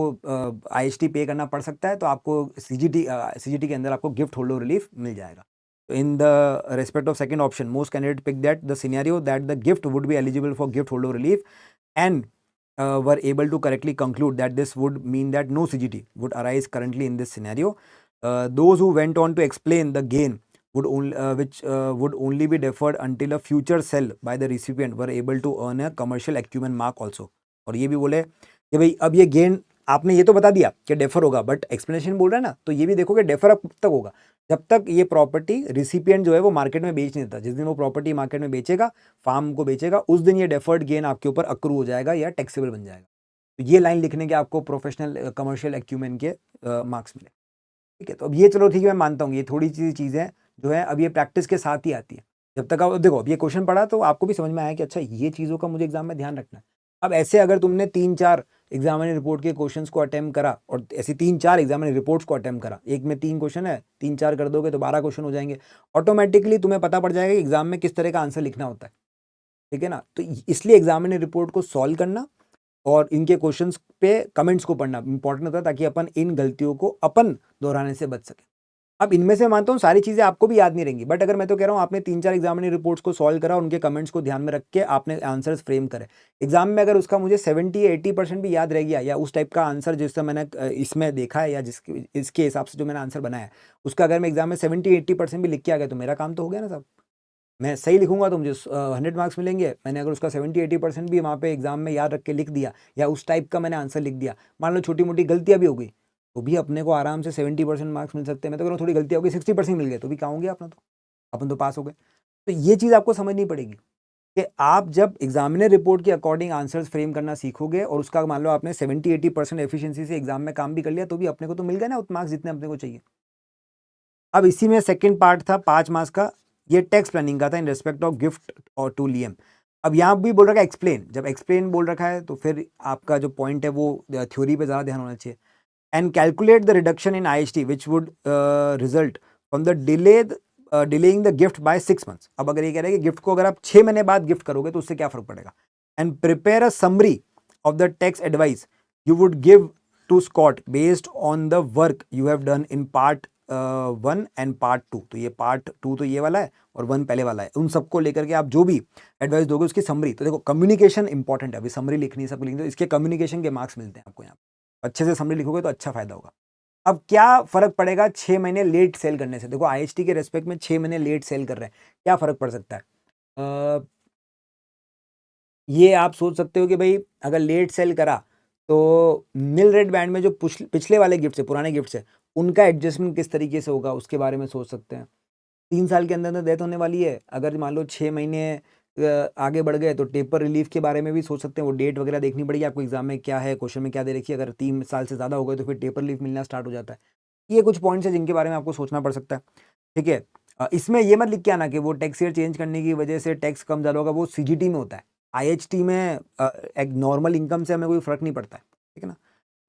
IHT पे करना पड़ सकता है, तो आपको CGT के अंदर आपको गिफ्ट होल्डर रिलीफ मिल जाएगा। In the respect of second option, most candidates pick that the scenario that the gift would be eligible for gift holder relief and were able to correctly conclude that this would mean that no CGT would arise currently in this scenario. Those who went on to explain the gain which would only be deferred until a future sell by the recipient were able to earn a commercial acumen mark also. और ये भी बोले कि भाई अब ये गेन आपने ये तो बता दिया कि डेफर होगा, बट एक्सप्लेनेशन बोल रहा है ना, तो ये भी देखो कि डेफर अब कब तक होगा, जब तक ये प्रॉपर्टी रिसिपिएंट जो है वो मार्केट में बेच नहीं देता। जिस दिन वो प्रॉपर्टी मार्केट में बेचेगा, फार्म को बेचेगा, उस दिन ये डेफर्ड गेन आपके ऊपर अक्रू हो जाएगा या टैक्सेबल बन जाएगा। तो ये लाइन लिखने के आपको प्रोफेशनल कमर्शियल एक्यूमेन के मार्क्स मिले। ठीक है, तो अब ये चलो ठीक है, मैं मानता हूँ ये थोड़ी सी चीज़ें जो है अब ये प्रैक्टिस के साथ ही आती है। जब तक आप देखो अब ये क्वेश्चन पढ़ा तो आपको भी समझ में आया कि अच्छा ये चीज़ों का मुझे एग्जाम में ध्यान रखना है। अब ऐसे अगर तुमने 3-4 एग्जामिनर रिपोर्ट के क्वेश्चंस को अटेम्प्ट करा और ऐसे 3-4 एग्जामिनर रिपोर्ट्स को अटेम्प्ट करा, एक में 3 क्वेश्चन है, 3-4 कर दोगे तो 12 क्वेश्चन हो जाएंगे। ऑटोमेटिकली तुम्हें पता पड़ जाएगा कि एग्जाम में किस तरह का आंसर लिखना होता है। ठीक है ना, तो इसलिए एग्जामिनर रिपोर्ट को सॉल्व करना और इनके क्वेश्चंस पे कमेंट्स को पढ़ना इंपॉर्टेंट होता है, ताकि अपन इन गलतियों को अपन दोहराने से बच सके। अब इनमें से मानता हूँ सारी चीज़ें आपको भी याद नहीं रहेंगी, बट अगर मैं तो कह रहा हूँ आपने 3-4 एग्जामिनर रिपोर्ट्स को सॉल्व करा और उनके कमेंट्स को ध्यान में रख के आपने आंसर्स फ्रेम करे, एग्जाम में अगर उसका मुझे 70-80% भी याद रह गया या उस टाइप का आंसर जिससे मैंने इसमें देखा है या इसके हिसाब से जो मैंने आंसर बनाया है उसका अगर मैं एग्जाम में 70-80% भी लिख के आ गया तो मेरा काम तो हो गया ना साहब। मैं सही लिखूंगा तो मुझे 100 मार्क्स मिलेंगे। मैंने अगर उसका 70-80% भी वहाँ पे एग्जाम में याद रख के लिख दिया या उस टाइप का मैंने आंसर लिख दिया, मान लो छोटी मोटी गलतियाँ भी हो गई तो भी अपने को आराम से 70% मार्क्स मिल सकते हैं। मैं तो कह रहा हूँ थोड़ी गलतियाँ हो गई 60% मिल गए तो भी कहाँ होंगे अपना, तो अपन तो पास हो गए। तो ये चीज़ आपको समझनी पड़ेगी कि आप जब एग्जामिनर रिपोर्ट के अकॉर्डिंग आंसर्स फ्रेम करना सीखोगे और उसका मान लो आपने 70-80% एफिशिएंसी से एग्जाम में काम भी कर लिया तो भी अपने को तो मिल गए ना उतने मार्क्स जितने अपने को चाहिए। अब इसी में सेकंड पार्ट था 5 मार्क्स का, ये टैक्स प्लानिंग का था इन रिस्पेक्ट ऑफ गिफ्ट और टू लियम। अब यहाँ भी बोल रखा है एक्सप्लेन, जब एक्सप्लेन बोल रखा है तो फिर आपका जो पॉइंट है वो थ्योरी पे ज़्यादा ध्यान होना चाहिए। And calculate the reduction in IHT which would result from the delaying the gift bye 6 months. अब अगर ये कह रहे हैं कि गिफ्ट को अगर आप 6 महीने बाद गिफ्ट करोगे तो उससे क्या फर्क पड़ेगा। And prepare a summary of the tax advice you would give to Scott based on the work you have done in part 1 and part 2। तो ये पार्ट 2 तो ये वाला है और 1 पहले वाला है, उन सबको लेकर के आप जो भी एडवाइस दोगे उसकी समरी। तो देखो कम्युनिकेशन इंपॉर्टेंट है, अभी समरी लिखनी सब लिखनी तो इसके कम्युनिकेशन के मार्क्स मिलते हैं आपको यहाँ। अच्छे से समरी लिखोगे तो अच्छा फायदा होगा। अब क्या फर्क पड़ेगा 6 महीने लेट सेल करने से। देखो IHT के रेस्पेक्ट में 6 महीने लेट सेल कर रहे हैं, क्या फर्क पड़ सकता है। ये आप सोच सकते हो कि भाई अगर लेट सेल करा तो नील रेड बैंड में जो पिछले वाले गिफ्ट है, पुराने गिफ्ट है, उनका एडजस्टमेंट किस तरीके से होगा उसके बारे में सोच सकते हैं। 3 साल के अंदर अंदर डेथ होने वाली है, अगर मान लो 6 महीने आगे बढ़ गए तो टेपर रिलीफ के बारे में भी सोच सकते हैं। वो डेट वगैरह देखनी पड़ेगी आपको, एग्जाम में क्या है, क्वेश्चन में क्या दे रखी है। अगर 3 साल से ज़्यादा हो गए तो फिर टेपर रिलीफ मिलना स्टार्ट हो जाता है। ये कुछ पॉइंट्स है जिनके बारे में आपको सोचना पड़ सकता है। ठीक है, इसमें ये मत लिख के आना कि वो टैक्स ईयर चेंज करने की वजह से टैक्स कम ज़्यादा होगा, वो CGT में होता है। IHT में एक नॉर्मल इनकम से हमें कोई फर्क नहीं पड़ता है। ठीक है ना।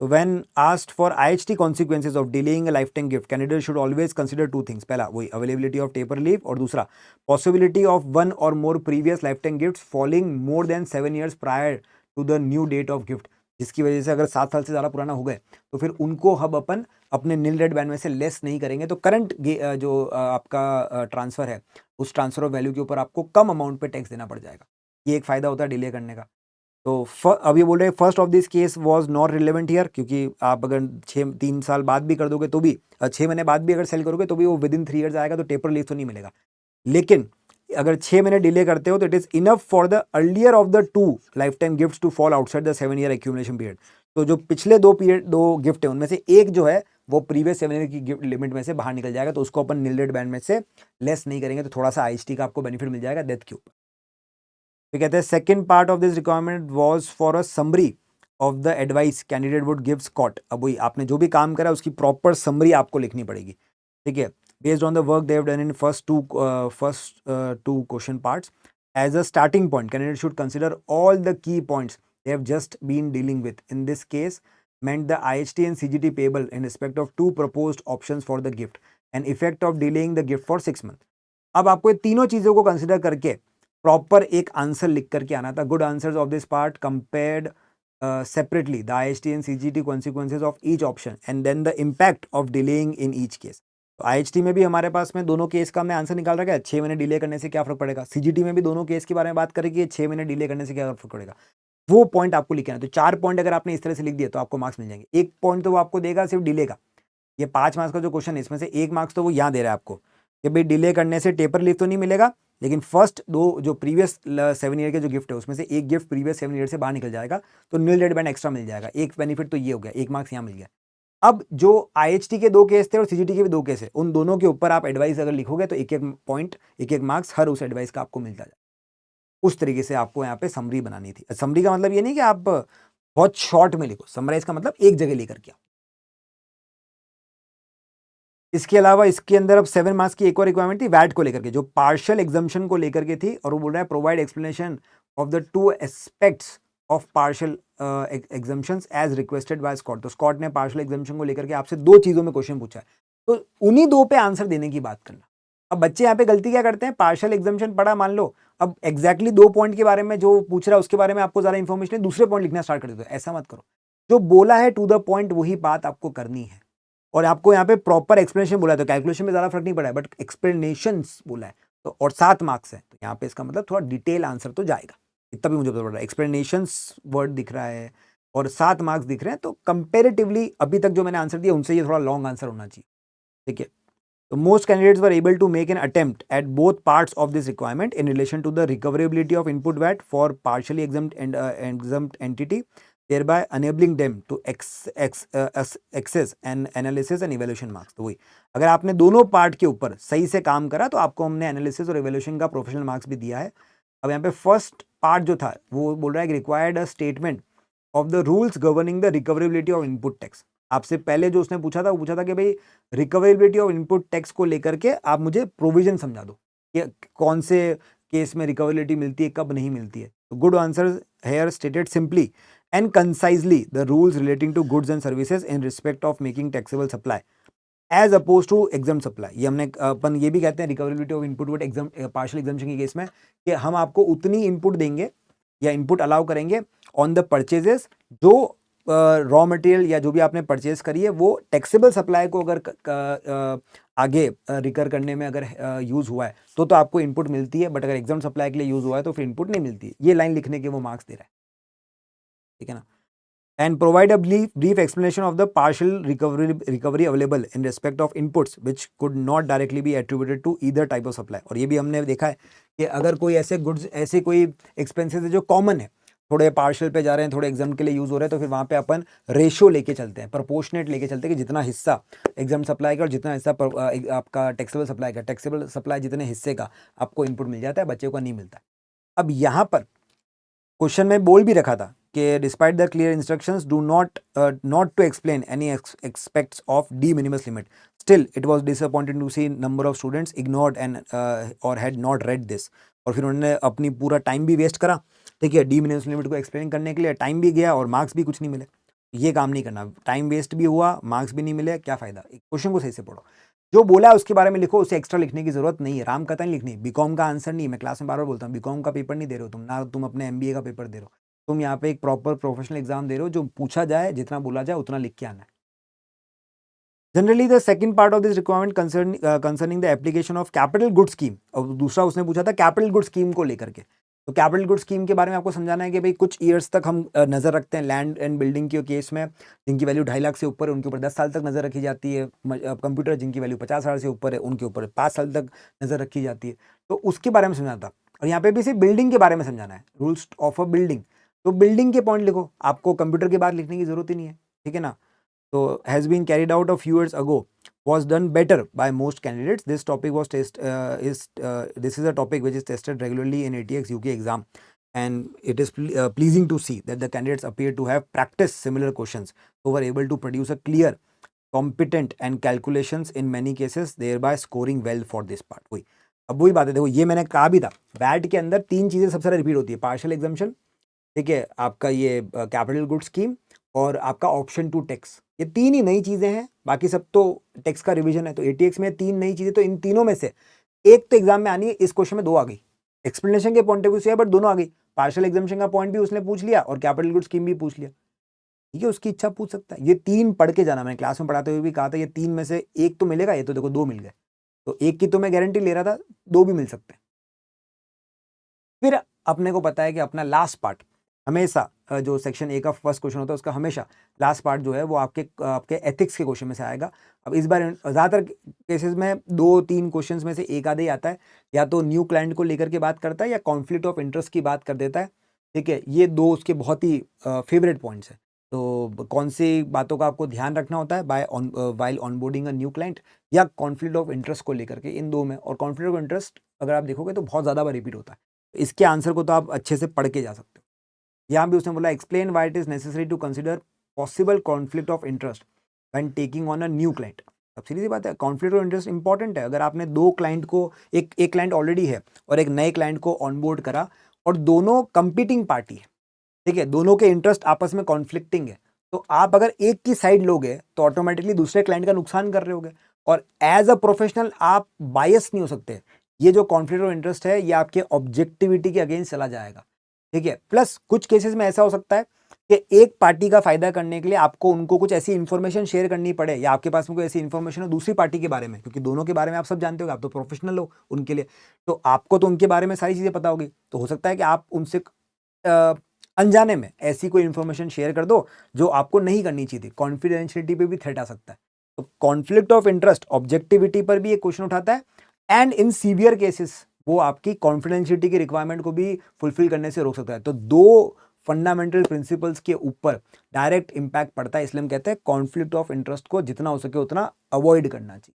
तो when asked for IHT consequences of delaying a lifetime gift, candidate should always consider 2 things. पहला वही availability of taper relief और दूसरा possibility of 1 or more previous lifetime gifts falling more than 7 years prior to the new date of gift, जिसकी वजह से अगर 7 साल से ज़्यादा पुराना हो गए तो फिर उनको हम अपन अपने नील रेड बैंड में से लेस नहीं करेंगे। तो करंट जो आपका ट्रांसफ़र है उस ट्रांसफ़र ऑफ वैल्यू के ऊपर आपको कम अमाउंट पे टैक्स देना पड़ जाएगा। ये एक फ़ायदा होता है डिले करने का। तो अब ये बोल रहे हैं first of this case was not relevant here, क्योंकि आप अगर 3 साल बाद भी कर दोगे तो भी 6 महीने बाद भी अगर सेल करोगे तो भी वो विद इन 3 ईयर्स आएगा, तो टेपर रिलीफ तो नहीं मिलेगा। लेकिन अगर 6 महीने डिले करते हो तो it is enough for the earlier of the 2 lifetime gift to fall outside the 7 year accumulation period. तो जो पिछले 2 गिफ्ट है उनमें से एक जो है वो प्रीवियस 7 ईयर की गिफ्ट लिमिट में से बाहर निकल जाएगा, तो उसको अपन नील रेड बैंड में से लेस नहीं करेंगे, तो थोड़ा सा IHT का आपको बेनिफिट मिल जाएगा डेथ के ऊपर। तो कहते हैं second part of this requirement was for a summary of the advice candidate would give Scott. अब वही आपने जो भी काम करा उसकी प्रॉपर समरी आपको लिखनी पड़ेगी। ठीक है, based on the work they have done in first two question parts as a starting point candidate should consider all the key points they have just been dealing with. In this case meant the IHT and CGT payable in respect of 2 proposed options for the gift and effect of delaying the gift for 6 months. अब आपको ये तीनों चीजों को कंसिडर करके प्रॉपर एक आंसर लिख करके आना था। Good answers of this part compared separately the IHT and CGT consequences of each option and then the impact of delaying in each case. तो IHT में भी हमारे पास में दोनों केस का हमने आंसर निकाल रखा है, 6 महीने डिले करने से क्या फर्क पड़ेगा। CGT में भी दोनों केस के बारे में बात करेंगे, 6 महीने डिले करने से क्या फर्क पड़ेगा, वो पॉइंट आपको लिखना है। तो 4 पॉइंट अगर आपने इस तरह से लिख दिया तो आपको मार्क्स मिल जाएंगे। 1 पॉइंट तो वो आपको देगा सिर्फ डिले का, ये 5 मार्क्स का जो क्वेश्चन है इसमें से 1 मार्क्स तो वो यहाँ दे रहा है आपको कि भाई डिले करने से टेपर लीव तो नहीं मिलेगा, लेकिन फर्स्ट 2 जो प्रीवियस 7 ईयर के जो गिफ्ट है उसमें से एक गिफ्ट प्रीवियस 7 ईयर से बाहर निकल जाएगा, तो नील रेड बैंड एक्स्ट्रा मिल जाएगा। एक बेनिफिट तो ये हो गया, 1 मार्क्स यहाँ मिल गया। अब जो IHT के 2 केस थे और CGT के भी 2 केस है, उन दोनों के ऊपर आप एडवाइस अगर लिखोगे तो 1-1 पॉइंट 1-1 मार्क्स हर उस एडवाइस का आपको मिलता जाएगा। उस तरीके से आपको यहाँ पे समरी बनानी थी। समरी का मतलब ये नहीं कि आप बहुत शॉर्ट में लिखो, समराइज का मतलब एक जगह लेकर के आओ। इसके अलावा इसके अंदर अब 7 मार्क्स की एक और रिक्वायरमेंट थी वैट को लेकर के, जो पार्शियल एग्जाम्पशन को लेकर के थी, और वो बोल रहा है provide explanation of the 2 aspects of partial exemptions as requested by Scott. तो स्कॉट ने पार्शियल एग्जाम्पशन को लेकर के आपसे 2 चीजों में क्वेश्चन पूछा है, तो उन्हीं 2 पे आंसर देने की बात करना। अब बच्चे यहाँ पे गलती क्या करते हैं, पार्शियल एग्जाम्पशन पढ़ा मान लो, अब एग्जैक्टली 2 पॉइंट के बारे में जो पूछ रहा है उसके बारे में आपको ज्यादा इंफॉर्मेशन है, दूसरे पॉइंट लिखना स्टार्ट कर देते हो। ऐसा मत करो, जो बोला है टू द पॉइंट वही बात आपको करनी है। और आपको यहाँ पे प्रॉपर एक्सप्लेनेशन बोला है, तो कैलकुलेशन में ज्यादा फर्क नहीं पड़ा है, बट एक्सप्लेनेशन बोला है तो, और 7 मार्क्स है, तो यहाँ पे इसका मतलब थोड़ा डिटेल आंसर तो जाएगा, इतना भी मुझे पता पड़ रहा है। एक्सप्लेनेशन वर्ड दिख रहा है और 7 मार्क्स दिख रहे हैं, तो कंपेरेटिवली अभी तक जो मैंने आंसर दिया उनसे ये थोड़ा लॉन्ग आंसर होना चाहिए, ठीक है। So most candidates were able to make an attempt at both parts of this requirement in relation to the recoverability of input VAT for partially exempt and exempt entity, thereby enabling them to access and analysis and evaluation marks. तो वही, अगर आपने दोनों पार्ट के ऊपर सही से काम करा तो आपको हमने एनालिसिस और एवेल्यूशन का प्रोफेशनल मार्क्स भी दिया है। अब यहाँ पे फर्स्ट पार्ट जो था वो बोल रहा है कि required a statement of the rules governing the recoverability of input tax. आपसे पहले जो उसने पूछा था वो पूछा था कि भाई रिकवरेबिलिटी ऑफ इनपुट टैक्स को लेकर के आप मुझे प्रोविजन समझा दो कि कौन से केस में रिकवरेबिलिटी मिलती है, कब नहीं मिलती है। तो good answer here stated simply and concisely the rules relating to goods and services in respect of making taxable supply as oppose to exempt supply. ये हमने अपन ये भी कहते हैं recoverability of input VAT exempt partial exemption के केस में कि हम आपको उतनी इनपुट देंगे या इनपुट अलाउ करेंगे ऑन द परचेजेस जो रॉ मटेरियल या जो भी आपने परचेज करी है वो टैक्सेबल सप्लाई को अगर आगे रिकर करने में अगर यूज हुआ है तो आपको इनपुट मिलती है, बट अगर एग्जाम सप्लाई के लिए यूज हुआ है तो फिर इनपुट नहीं मिलती है। ये लाइन लिखने के वो मार्क्स दे रहा है, ठीक है ना। And provide a brief explanation of the partial recovery available in respect of inputs which could not directly be attributed to either type of supply। और ये भी हमने देखा है कि अगर कोई ऐसे गुड्स ऐसे कोई एक्सपेंसेस है जो कॉमन है, थोड़े पार्शियल पे जा रहे हैं, थोड़े एग्जाम के लिए यूज हो रहे हैं, तो फिर वहां पे अपन रेशियो लेके चलते हैं, प्रोपोर्शनेट लेके चलते हैं कि जितना हिस्सा एग्जाम सप्लाई का और जितना हिस्सा आपका टैक्सेबल सप्लाई का, टैक्सेबल सप्लाई जितने हिस्से का आपको इनपुट मिल जाता है, बच्चे को नहीं मिलता है। अब यहाँ पर क्वेश्चन में बोल भी रखा था कि despite the clear instructions do not to explain any expects of de minimis limit, still it was disappointed to see number of students ignored and or had not read this. और फिर उन्होंने अपनी पूरा टाइम भी वेस्ट करा, ठीक है, डी मिनिमस लिमिट को एक्सप्लेन करने के लिए टाइम भी गया और मार्क्स भी कुछ नहीं मिले। ये काम नहीं करना, टाइम वेस्ट भी हुआ, मार्क्स भी नहीं मिले, क्या फायदा। क्वेश्चन को सही से पढ़ो, जो बोला है उसके बारे में लिखो, उसे एक्स्ट्रा लिखने की जरूरत नहीं है, राम कथा नहीं लिखनी। बीकॉम का आंसर नहीं, मैं क्लास में बार बार बोलता हूँ, बीकॉम का पेपर नहीं दे रहे हो तुम, ना तुम अपने एमबीए का पेपर दे रहे हो, तुम यहाँ पे एक प्रॉपर प्रोफेशनल एग्जाम दे रहे हो, जो पूछा जाए जितना बोला जाए उतना लिख के आना है। Generally the second part of this requirement concerning the application of capital good scheme, और दूसरा उसने पूछा था कैपिटल गुड स्कीम को लेकर के। तो कैपिटल गुड स्कीम के बारे में आपको समझाना है कि भाई कुछ ईयर्स तक हम नजर रखते हैं लैंड एंड बिल्डिंग के केस में, जिनकी वैल्यू 2.5 लाख से ऊपर है उनके ऊपर 10 साल तक नजर रखी जाती है। कंप्यूटर जिनकी वैल्यू 50,000 से ऊपर है उनके ऊपर 5 साल तक नजर रखी जाती है। तो उसके बारे में समझाना था, और यहाँ पे भी सिर्फ बिल्डिंग के बारे में समझाना है, रूल्स ऑफ अ बिल्डिंग। तो बिल्डिंग के पॉइंट लिखो, आपको कंप्यूटर के बाद लिखने की जरूरत ही नहीं है, ठीक है ना। तो has been carried out a few years ago, was done better by most candidates. This topic was this is a topic which is tested regularly in ATX UK exam, and it is pleasing to see that the candidates appear to have practiced similar questions, who were able to produce a clear, competent and calculations in many cases, thereby scoring well for this part। वही अब वही बात है, देखो ये मैंने कहा भी था, वैट के अंदर 3 चीजें सबसे ज्यादा रिपीट होती है, पार्शियल एग्जाम्पशन, ठीक है, आपका ये कैपिटल गुड स्कीम और आपका ऑप्शन टू टैक्स। ये 3 ही नई चीजें हैं, बाकी सब तो टैक्स का रिवीजन है। तो एटीएक्स में 3 नई चीजें, तो इन तीनों में से एक तो एग्जाम में आनी है, इस क्वेश्चन में 2 आ गई, एक्सप्लेनेशन के पॉइंट ऑफ व्यू से है बट दोनों आ गई। पार्शियल एग्जामिशन का पॉइंट भी उसने पूछ लिया और कैपिटल गुड स्कीम भी पूछ लिया, ठीक है, उसकी इच्छा पूछ सकता है। ये 3 पढ़ के जाना, मैंने क्लास में पढ़ाते हुए भी कहा था, ये 3 में से एक तो मिलेगा, ये तो देखो 2 मिल गए, तो एक की तो मैं गारंटी ले रहा था, 2 भी मिल सकते हैं। फिर अपने को पता है कि अपना लास्ट पार्ट हमेशा जो सेक्शन ए का फर्स्ट क्वेश्चन होता है उसका हमेशा लास्ट पार्ट जो है वो आपके एथिक्स के क्वेश्चन में से आएगा। अब इस बार ज़्यादातर केसेस में 2-3 क्वेश्चंस में से एक आधे ही आता है, या तो न्यू क्लाइंट को लेकर के बात करता है या कॉन्फ्लिक्ट ऑफ इंटरेस्ट की बात कर देता है, ठीक है। ये 2 उसके बहुत ही फेवरेट पॉइंट्स हैं। तो कौन सी बातों का आपको ध्यान रखना होता है वाइल ऑनबोर्डिंग अ न्यू क्लाइंट, या कॉन्फ्लिक्ट ऑफ इंटरेस्ट को लेकर के, इन 2 में। और कॉन्फ्लिक्ट ऑफ इंटरेस्ट अगर आप देखोगे तो बहुत ज़्यादा बार रिपीट होता है, इसके आंसर को तो आप अच्छे से पढ़ के जा सकते हो। यहाँ भी उसने बोला explain why it is necessary to consider possible conflict of interest when taking on a new client. अब सीधी सी बात है, कॉन्फ्लिक्ट ऑफ इंटरेस्ट इंपॉर्टेंट है। अगर आपने 2 क्लाइंट को, एक क्लाइंट ऑलरेडी है और एक नए क्लाइंट को ऑनबोर्ड करा, और दोनों कंपीटिंग पार्टी है, ठीक है, दोनों के इंटरेस्ट आपस में कॉन्फ्लिक्टिंग है, तो आप अगर एक की साइड लोगे तो ऑटोमेटिकली दूसरे क्लाइंट का नुकसान कर रहे होगे, और एज अ प्रोफेशनल आप बायस नहीं हो सकते। ये जो कॉन्फ्लिक्ट ऑफ इंटरेस्ट है ये आपके ऑब्जेक्टिविटी के अगेंस्ट चला जाएगा, ठीक है। प्लस कुछ केसेस में ऐसा हो सकता है कि एक पार्टी का फायदा करने के लिए आपको उनको कुछ ऐसी इंफॉर्मेशन शेयर करनी पड़े, या आपके पास में कोई ऐसी इंफॉर्मेशन हो दूसरी पार्टी के बारे में, क्योंकि दोनों के बारे में आप सब जानते हो, आप तो प्रोफेशनल हो उनके लिए, तो आपको तो उनके बारे में सारी चीजें पता होगी, तो हो सकता है कि आप उनसे अनजाने में ऐसी कोई इंफॉर्मेशन शेयर कर दो जो आपको नहीं करनी चाहिए थी। कॉन्फिडेंशियलिटी पे भी थ्रेट आ सकता है। तो कॉन्फ्लिक्ट ऑफ इंटरेस्ट ऑब्जेक्टिविटी पर भी एक क्वेश्चन उठाता है, एंड इन सीवियर केसेस वो आपकी कॉन्फिडेंशियलिटी की रिक्वायरमेंट को भी फुलफिल करने से रोक सकता है। तो 2 फंडामेंटल प्रिंसिपल्स के ऊपर डायरेक्ट इंपैक्ट पड़ता है, इसलिए हम कहते हैं कॉन्फ्लिक्ट ऑफ इंटरेस्ट को जितना हो सके उतना अवॉइड करना चाहिए।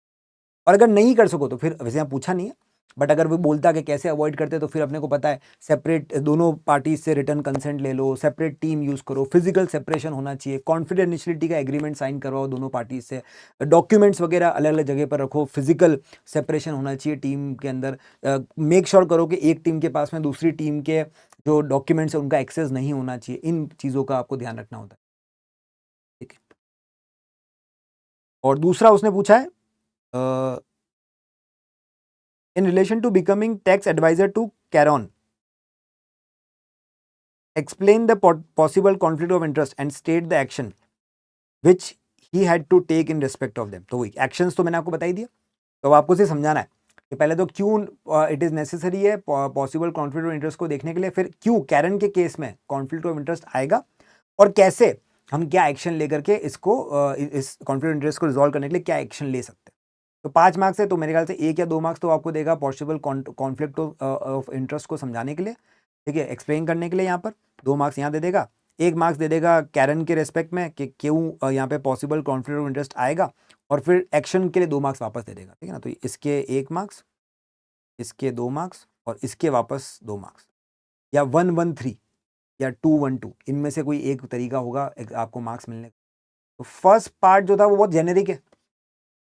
और अगर नहीं कर सको तो फिर, वैसे यहाँ पूछा नहीं है, बट अगर वो बोलता कि कैसे अवॉइड करते, तो फिर अपने को पता है सेपरेट दोनों पार्टीज से रिटर्न कंसेंट ले लो, सेपरेट टीम यूज करो, फिजिकल सेपरेशन होना चाहिए, कॉन्फिडेंशियलिटी का एग्रीमेंट साइन करवाओ दोनों पार्टीज से, डॉक्यूमेंट्स वगैरह अलग अलग जगह पर रखो, फिजिकल सेपरेशन होना चाहिए टीम के अंदर, मेक श्योर करो कि एक टीम के पास में दूसरी टीम के जो डॉक्यूमेंट्स है उनका एक्सेस नहीं होना चाहिए। इन चीज़ों का आपको ध्यान रखना होता है, ठीक है। और दूसरा उसने पूछा है in relation to becoming tax advisor to Caron, explain the possible conflict of interest and state the action which he had to take in respect of them। तो वही actions तो मैंने आपको बता ही दिया, तो आपको सिर्फ समझाना है कि पहले तो क्यों इट इज नेसेसरी है पॉसिबल कॉन्फ्लिक्ट ऑफ इंटरेस्ट को देखने के लिए, फिर क्यों कैरन के केस में कॉन्फ्लिक्ट ऑफ इंटरेस्ट आएगा, और कैसे हम क्या एक्शन लेकर के इसको इस कॉन्फ्लिक्ट ऑफ इंटरेस्ट को रिजॉल्व करने के लिए क्या एक्शन ले सकते हैं। तो 5 मार्क्स है, तो मेरे ख्याल से 1 या 2 मार्क्स तो आपको देगा पॉसिबल कॉन्फ्लिक्ट ऑफ इंटरेस्ट को समझाने के लिए, ठीक है, एक्सप्लेन करने के लिए। यहाँ पर 2 मार्क्स यहाँ दे देगा, 1 मार्क्स दे देगा कैरन के रेस्पेक्ट में कि क्यों यहाँ पे पॉसिबल कॉन्फ्लिक्ट ऑफ इंटरेस्ट आएगा, और फिर एक्शन के लिए 2 मार्क्स वापस दे देगा, ठीक है ना। तो इसके 1 मार्क्स, इसके 2 मार्क्स, और इसके वापस 2 मार्क्स, या 113 या 212, इनमें से कोई एक तरीका होगा आपको मार्क्स मिलने का। तो फर्स्ट पार्ट जो था वो बहुत जेनेरिक है,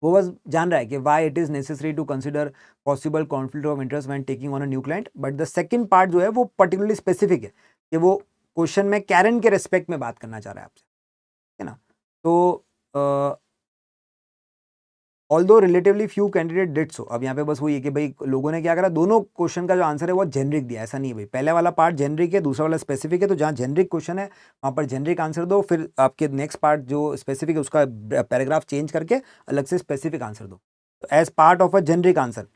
वो बस जान रहा है कि why it is necessary to consider possible conflict of interest when taking on a new client, but the second part जो है वो पर्टिकुलरली स्पेसिफिक है कि वो क्वेश्चन में कैरन के रेस्पेक्ट में बात करना चाह रहा है आपसे, है ना। तो although relatively few candidate did so, अब यहाँ पे बस वही है कि भाई लोगों ने क्या करा, दोनों क्वेश्चन का जो आंसर है वो जेनरिक दिया, ऐसा नहीं है भाई पहले वाला पार्ट जेनरिक है, दूसरा वाला स्पेसिफिक है, तो जहाँ जेनरिक क्वेश्चन है वहाँ पर जेनरिक आंसर दो, फिर आपके नेक्स्ट पार्ट जो स्पेसिफिक है उसका पैराग्राफ चेंज करके अलग से स्पेसिफिक आंसर दो। तो as part of a generic answer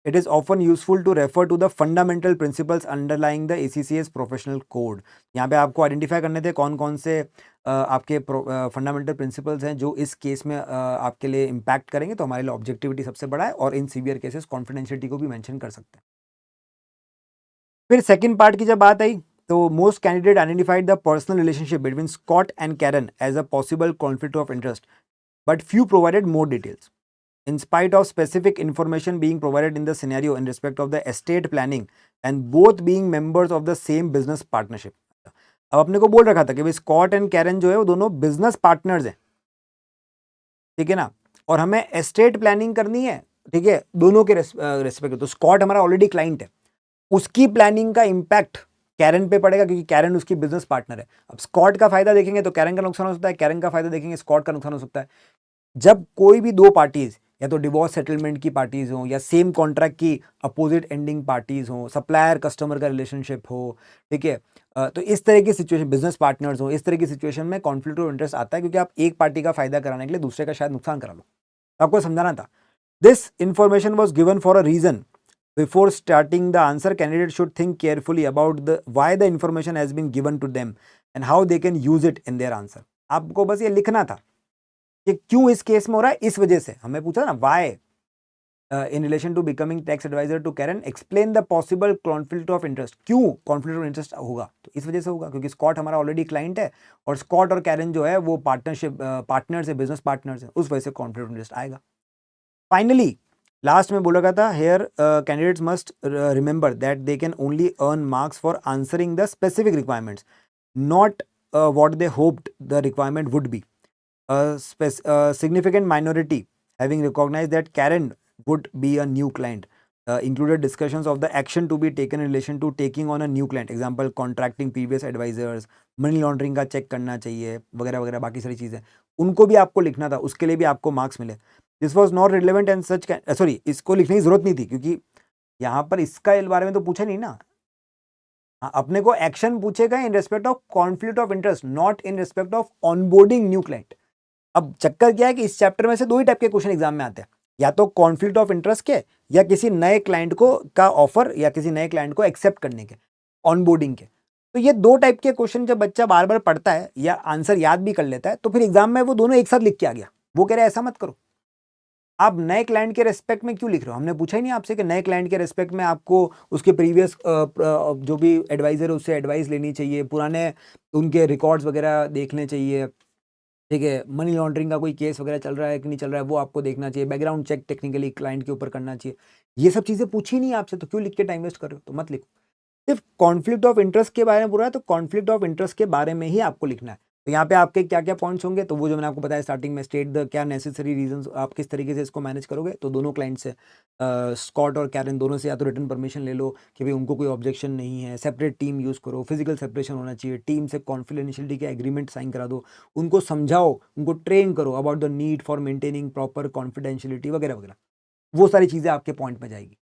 it is often useful to refer to the fundamental principles underlying the ACCA's professional code। यहाँ पे आपको आइडेंटिफाई करने थे कौन कौन से आपके फंडामेंटल प्रिंसिपल्स हैं जो इस केस में आपके लिए इम्पैक्ट करेंगे, तो हमारे लिए ऑब्जेक्टिविटी सबसे बड़ा है, और इन सीवियर केसेस कॉन्फिडेंशियलिटी को भी मेंशन कर सकते हैं। फिर सेकंड पार्ट की जब बात आई, तो most candidate identified the personal relationship between Scott and Karen as a possible conflict of interest, but few provided more details in spite of specific information being provided in the scenario in respect of the estate planning and both being members of the same business partnership। अब अपने को बोल रखा था कि भाई स्कॉट एंड कैरन जो है वो दोनों बिजनेस पार्टनर्स हैं, ठीक है ना, और हमें एस्टेट प्लानिंग करनी है, ठीक है, दोनों के रेस्पेक्ट। तो स्कॉट हमारा ऑलरेडी क्लाइंट है, उसकी प्लानिंग का इंपैक्ट कैरन पे पड़ेगा क्योंकि कैरन उसकी बिजनेस पार्टनर है। अब स्कॉट का फायदा देखेंगे तो कैरन का नुकसान हो सकता है, कैरन का फायदा देखेंगे स्कॉट का नुकसान हो सकता है। जब कोई भी 2 पार्टीज या तो डिवोर्स सेटलमेंट की पार्टीज हों, या सेम कॉन्ट्रैक्ट की अपोजिट एंडिंग पार्टीज हों, सप्लायर कस्टमर का रिलेशनशिप हो, ठीक है। तो इस तरह की सिचुएशन, बिजनेस पार्टनर्स हो, इस तरह की सिचुएशन में कॉन्फ्लिक्ट ऑफ इंटरेस्ट आता है, क्योंकि आप एक पार्टी का फायदा कराने के लिए दूसरे का शायद नुकसान करा लो। आपको समझाना था। This information was given for a reason. Before starting the answer, candidate should think carefully about why the information has been given to them and how they can use it in their answer. आपको बस ये लिखना था कि क्यों इस केस में हो रहा है, इस वजह से। हमें पूछा ना why in relation to becoming tax advisor to Karen, explain the possible conflict of interest. क्यों conflict of interest होगा? तो इस वजह से होगा क्योंकि स्कॉट हमारा ऑलरेडी क्लाइंट है और स्कॉट और कैरन जो है वो पार्टनर्स है, बिजनेस पार्टनर्स है, उस वजह से conflict of interest आएगा। फाइनली लास्ट में बोला गया था, here candidates must remember that they can only earn marks for answering the specific requirements, not what they hoped the requirement would be. Significant minority having recognized that Karen would be a new client included discussions of the action to be taken in relation to taking on a new client. Example, contracting previous advisors, money laundering का चेक करना चाहिए, वगैरह वगैरह बाकी सारी चीज़ें, उनको भी आपको लिखना था, उसके लिए भी आपको मार्क्स मिले. This was not relevant and such, sorry, इसको लिखने की जरूरत नहीं थी क्योंकि यहाँ पर इसका बारे में तो पूछा नहीं ना. हाँ, अपने को एक्शन पूछेगा इन respect of conflict of interest, not in respect of onboarding new client. अब चक्कर क्या है कि इस चैप्टर में से दो ही टाइप के क्वेश्चन एग्जाम में आते हैं, या तो कॉन्फ्लिक्ट ऑफ इंटरेस्ट के, या किसी नए क्लाइंट को का ऑफर, या किसी नए क्लाइंट को एक्सेप्ट करने के, ऑनबोर्डिंग के. तो ये दो टाइप के क्वेश्चन जब बच्चा बार बार पढ़ता है या आंसर याद भी कर लेता है, तो फिर एग्जाम में वो दोनों एक साथ लिख के आ गया. वो कह रहे ऐसा मत करो, आप नए क्लाइंट के रेस्पेक्ट में क्यों लिख रहे हो? हमने पूछा ही नहीं आपसे कि नए क्लाइंट के रेस्पेक्ट में आपको उसके प्रीवियस जो भी एडवाइजर है उससे एडवाइस लेनी चाहिए, पुराने उनके रिकॉर्ड्स वगैरह देखने चाहिए, ठीक है. मनी लॉन्ड्रिंग का कोई केस वगैरह चल रहा है कि नहीं चल रहा है वो आपको देखना चाहिए, बैकग्राउंड चेक टेक्निकली क्लाइंट के ऊपर करना चाहिए. ये सब चीज़ें पूछी नहीं आपसे, तो क्यों लिख के टाइम वेस्ट कर रहे हो? तो मत लिखो. सिर्फ कॉन्फ्लिक्ट ऑफ इंटरेस्ट के बारे में पूरा है, तो कॉन्फ्लिक्ट ऑफ इंटरेस्ट के बारे में ही आपको लिखना है. तो यहाँ पे आपके क्या क्या पॉइंट्स होंगे, तो वो जो मैंने आपको बताया स्टार्टिंग में, स्टेट द क्या नेसेसरी रीजंस, आप किस तरीके से इसको मैनेज करोगे. तो दोनों क्लाइंट से, स्कॉट और कैरन दोनों से या तो रिटन परमिशन ले लो कि भाई उनको कोई ऑब्जेक्शन नहीं है, सेपरेट टीम यूज़ करो, फिजिकल सेपरेशन होना चाहिए, टीम से कॉन्फिडेंशियलिटी के एग्रीमेंट साइन करा दो, उनको समझाओ, उनको ट्रेन करो about the need for maintaining proper confidentiality वगैरह वगैरह. वो सारी चीज़ें आपके पॉइंट में जाएगी,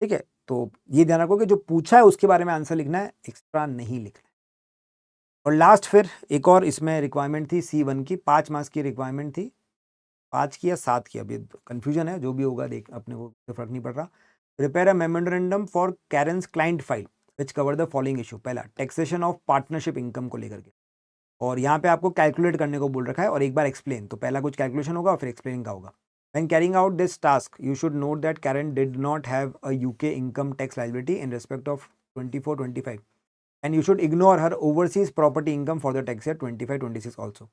ठीक है. तो ये ध्यान रखो कि जो पूछा है उसके बारे में आंसर लिखना है, एक्स्ट्रा नहीं लिखना है. और लास्ट फिर एक और इसमें रिक्वायरमेंट थी C1 की, 5 मार्क्स की रिक्वायरमेंट थी, 5 की या 7 की, अभी कंफ्यूजन है, जो भी होगा देख अपने को फर्क नहीं पड़ रहा. Prepare a memorandum for Karen's client file which cover the following issue. पहला, टैक्सेशन ऑफ पार्टनरशिप इनकम को लेकर के, और यहाँ पे आपको कैलकुलेट करने को बोल रखा है और एक बार एक्सप्लेन. तो पहला कुछ कैलकुलेशन होगा और फिर एक्सप्लेन का होगा. When carrying out this task, you should note that Karen did not have a UK income tax liability in respect of 24-25, and you should ignore her overseas property income for the tax year 25-26 also.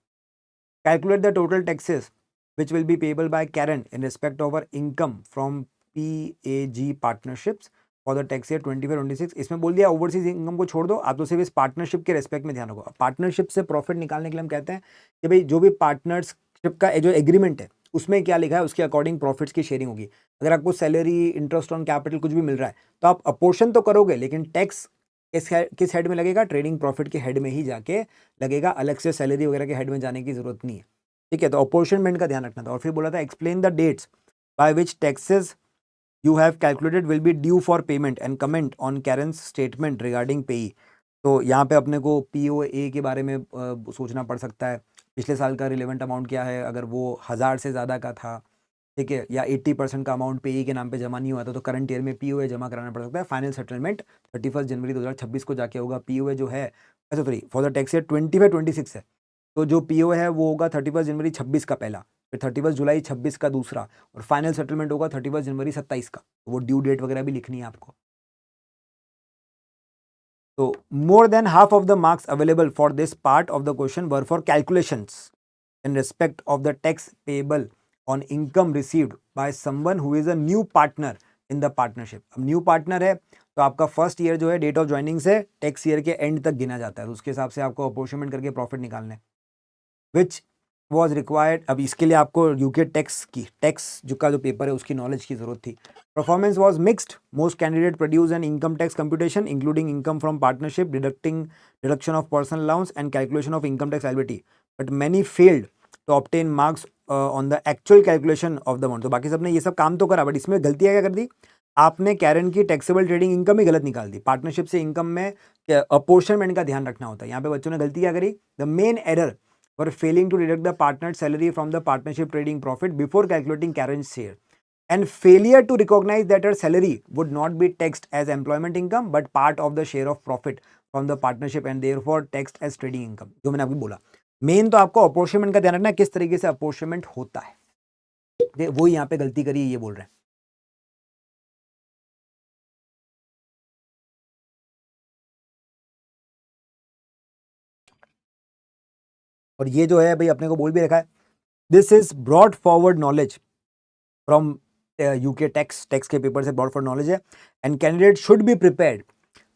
Calculate the total taxes which will be payable by Karen in respect of her income from PAG partnerships for the tax year 25-26. इसमें बोल दिया ओवरसीज इनकम को छोड़ दो, आप तो सिर्फ इस पार्टनरशिप के रेस्पेक्ट में ध्यान रखो. पार्टनरशिप से प्रॉफिट निकालने के लिए हम कहते हैं कि भाई जो भी पार्टनरशिप का जो एग्रीमेंट है उसमें क्या लिखा है उसके अकॉर्डिंग प्रॉफिट्स की शेयरिंग होगी. अगर आपको सैलरी, इंटरेस्ट ऑन कैपिटल कुछ भी मिल रहा है तो आप अपोर्शन तो करोगे, लेकिन टैक्स किस हेड में लगेगा? ट्रेडिंग प्रॉफिट के हेड में ही जाके लगेगा, अलग से सैलरी वगैरह के हेड में जाने की जरूरत नहीं है, ठीक है. तो अपोर्शनमेंट का ध्यान रखना था. और फिर बोला था explain the dates by which taxes you have calculated will be due for payment and comment on Karen's statement regarding payee. तो यहाँ पे अपने को POA के बारे में सोचना पड़ सकता है. पिछले साल का रिलेवेंट अमाउंट क्या है, अगर वो 1000 से ज़्यादा का था, ठीक है, या 80% का अमाउंट पेई के नाम पे जमा नहीं हुआ था, तो करंट ईयर में POA जमा कराना पड़ सकता है. फाइनल सेटलमेंट 31 जनवरी 2026 को जाके होगा. POA जो है, अच्छा sorry, for the tax year 25-26 है, तो जो POA है वो होगा 31 जनवरी 26 का पहला, फिर 31 जुलाई 26 का दूसरा, और फाइनल सेटलमेंट होगा 31 जनवरी 27 का. वो ड्यू डेट वगैरह भी लिखनी है आपको. तो more than half of the marks available for this part of the question were for calculations in respect of the tax payable on income received by someone who is a new partner in the partnership. अब न्यू पार्टनर है तो आपका फर्स्ट ईयर जो है डेट ऑफ ज्वाइनिंग से टैक्स ईयर के एंड तक गिना जाता है, तो उसके हिसाब से आपको अपोर्शनमेंट करके प्रॉफिट निकालना है. विच वॉज रिक्वायर्ड, अब इसके लिए आपको यूके टैक्स जो पेपर है उसकी नॉलेज की जरूरत थी. Performance was mixed. Most candidate produce an income tax computation including income from partnership, deduction of personal allowance and calculation of income tax liability, but many failed to obtain marks on the actual calculation of the amount. तो बाकी सबने ये सब काम तो करा, बट इसमें गलतियां क्या कर दी आपने, कैरन की टैक्सेबल ट्रेडिंग इनकम ही गलत निकाल दी। पार्टनरशिप से इनकम में अपोर्शनमेंट का ध्यान रखना होता है। यहाँ पे बच्चों ने गलती क्या करी, the main error for failing to deduct the partner salary from the partnership trading profit before calculating Karen share and failure to recognize that her salary would not be taxed as employment income but part of the share of profit from the partnership and therefore taxed as trading income। जो मैंने आपको बोला, मेन तो आपको अपॉर्चमेंट का ध्यान रखना है, किस तरीके से अपॉर्चमेंट होता है, वो यहाँ पे गलती करी ये बोल रहे हैं। और ये जो है भाई अपने को बोल भी रखा है, this is brought forward knowledge from UK tax के पेपर से ब्रॉड फॉरवर्ड नॉलेज है, and candidate should be prepared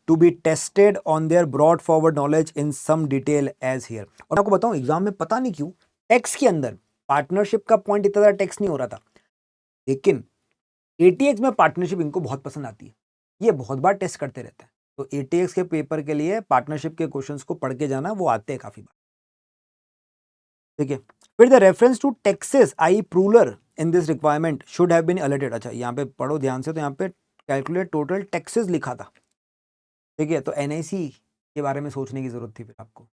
to be tested on their brought forward knowledge in some detail as here. और आपको बताऊं एग्जाम में पता नहीं क्यों टैक्स के अंदर पार्टनरशिप का पॉइंट इतना ज़्यादा टैक्स नहीं हो रहा था, लेकिन एटीएक्स में पार्टनरशिप इनको बहुत पसंद आती है, ये बहुत बार टेस्ट करते रहते हैं। तो एटीएक्स के पेपर के लिए पार्टनरशिप के क्वेश्चंस को पढ़ के जाना, वो आते हैं काफी बार, ठीक है। फिर द रेफरेंस टू टैक्सेस आई plural in this requirement should have been alerted. अच्छा यहाँ पे पढ़ो ध्यान से, तो यहाँ पे कैलकुलेट टोटल टैक्सेस लिखा था, ठीक है। तो एनआईसी के बारे में सोचने की जरूरत थी फिर आपको,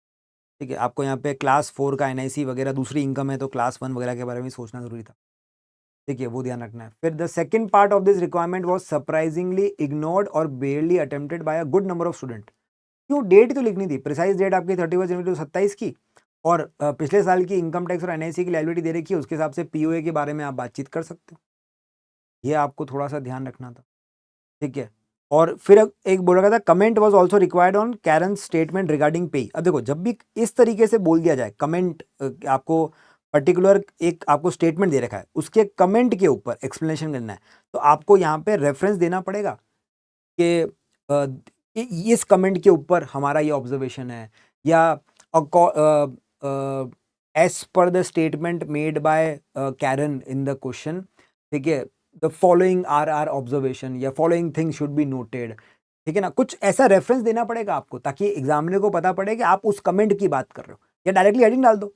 ठीक है। आपको यहाँ पे क्लास 4 का एनआईसी वगैरह दूसरी इनकम है तो क्लास 1 वगैरह के बारे में सोचना जरूरी था, ठीक है, वो ध्यान रखना है। फिर the second part of this requirement was surprisingly ignored और barely attempted by a good number of student. क्यों, डेट तो लिखनी थी, प्रिसाइज डेट आपकी 31 जनवरी 27 की, और पिछले साल की इनकम टैक्स और एनआईसी की लायबिलिटी दे रखी है, उसके हिसाब से पीओए के बारे में आप बातचीत कर सकते हो, ये आपको थोड़ा सा ध्यान रखना था, ठीक है। और फिर एक बोल रखा था comment was also required on Karen statement regarding पे। अब देखो जब भी इस तरीके से बोल दिया जाए कमेंट, आपको पर्टिकुलर एक आपको स्टेटमेंट दे रखा है, उसके कमेंट के ऊपर एक्सप्लेनेशन करना है, तो आपको यहाँ पे रेफरेंस देना पड़ेगा कि इस कमेंट के ऊपर हमारा ये ऑब्जर्वेशन है, या as per the statement made by Karen in the question, ठीक है, the following are are observation या following thing should be noted, ठीक है ना। कुछ ऐसा रेफरेंस देना पड़ेगा आपको ताकि एग्जामिनर को पता पड़े कि आप उस कमेंट की बात कर रहे हो, या डायरेक्टली हेडिंग डाल दो,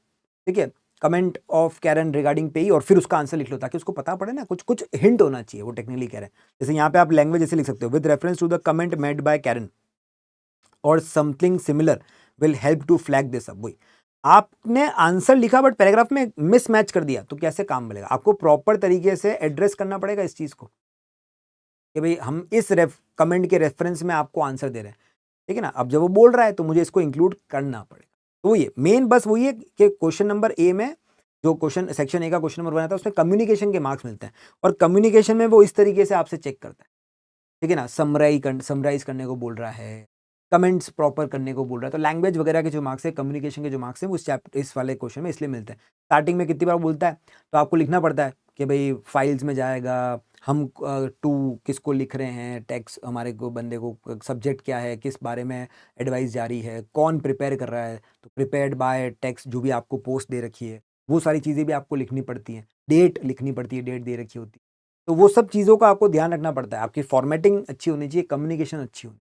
ठीक है, कमेंट ऑफ कैरन रिगार्डिंग पे, और फिर उसका आंसर लिख लो ताकि उसको पता पड़े ना, कुछ कुछ हिंट होना चाहिए, वो टेक्निकली कह रहे हैं। जैसे यहाँ पे आप लैंग्वेज ऐसे लिख सकते हो, with reference to the comment made by Karen और something similar will help to flag this up. वही आपने आंसर लिखा बट पैराग्राफ में मिसमैच कर दिया तो कैसे काम मिलेगा, आपको प्रॉपर तरीके से एड्रेस करना पड़ेगा इस चीज को कि भाई हम इस कमेंट के रेफरेंस में आपको आंसर दे रहे हैं, ठीक है ना। अब जब वो बोल रहा है तो मुझे इसको इंक्लूड करना पड़ेगा। तो ये मेन बस वही है कि क्वेश्चन नंबर ए में जो क्वेश्चन सेक्शन ए का क्वेश्चन नंबर बनाता है उसमें कम्युनिकेशन के मार्क्स मिलते हैं, और कम्युनिकेशन में वो इस तरीके से आपसे चेक करता है, ठीक है ना। समराइज करने को बोल रहा है, कमेंट्स प्रॉपर करने को बोल रहा है, तो लैंग्वेज वगैरह के जो मार्क्स है, कम्युनिकेशन के जो मार्क्स हैं, वो इस वाले क्वेश्चन में इसलिए मिलते हैं। स्टार्टिंग में कितनी बार बोलता है तो आपको लिखना पड़ता है कि भाई फाइल्स में जाएगा, हम टू किसको लिख रहे हैं, टैक्स हमारे को बंदे को, सब्जेक्ट क्या है, किस बारे में एडवाइस जारी है, कौन प्रिपेयर कर रहा है, तो प्रिपेयर्ड बाय टैक्स जो भी आपको पोस्ट दे रखी है, वो सारी चीज़ें भी आपको लिखनी पड़ती हैं, डेट लिखनी पड़ती है, डेट दे रखी होती है, तो वो सब चीज़ों का आपको ध्यान रखना पड़ता है। आपकी फॉर्मेटिंग अच्छी होनी चाहिए, कम्युनिकेशन अच्छी होनी,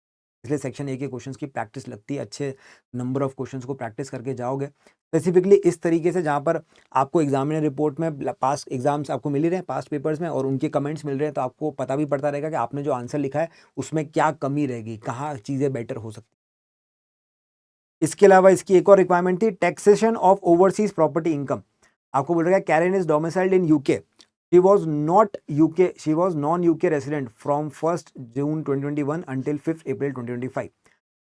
इसलिए सेक्शन ए के क्वेश्चंस की प्रैक्टिस लगती है, अच्छे नंबर ऑफ क्वेश्चंस को प्रैक्टिस करके जाओगे स्पेसिफिकली इस तरीके से, जहाँ पर आपको एग्जामिनर रिपोर्ट में पास्ट एग्जाम्स आपको मिल ही रहे हैं, पास्ट पेपर्स में, और उनके कमेंट्स मिल रहे हैं, तो आपको पता भी पड़ता रहेगा कि आपने जो आंसर लिखा है उसमें क्या कमी रहेगी, कहाँ चीज़ें बेटर हो सकती। इसके अलावा इसकी एक और रिक्वायरमेंट थी, taxation of overseas property income. आपको बोल रहा है Karen is domiciled in UK, she was non-UK resident from 1st June 2021 until 5th April 2025.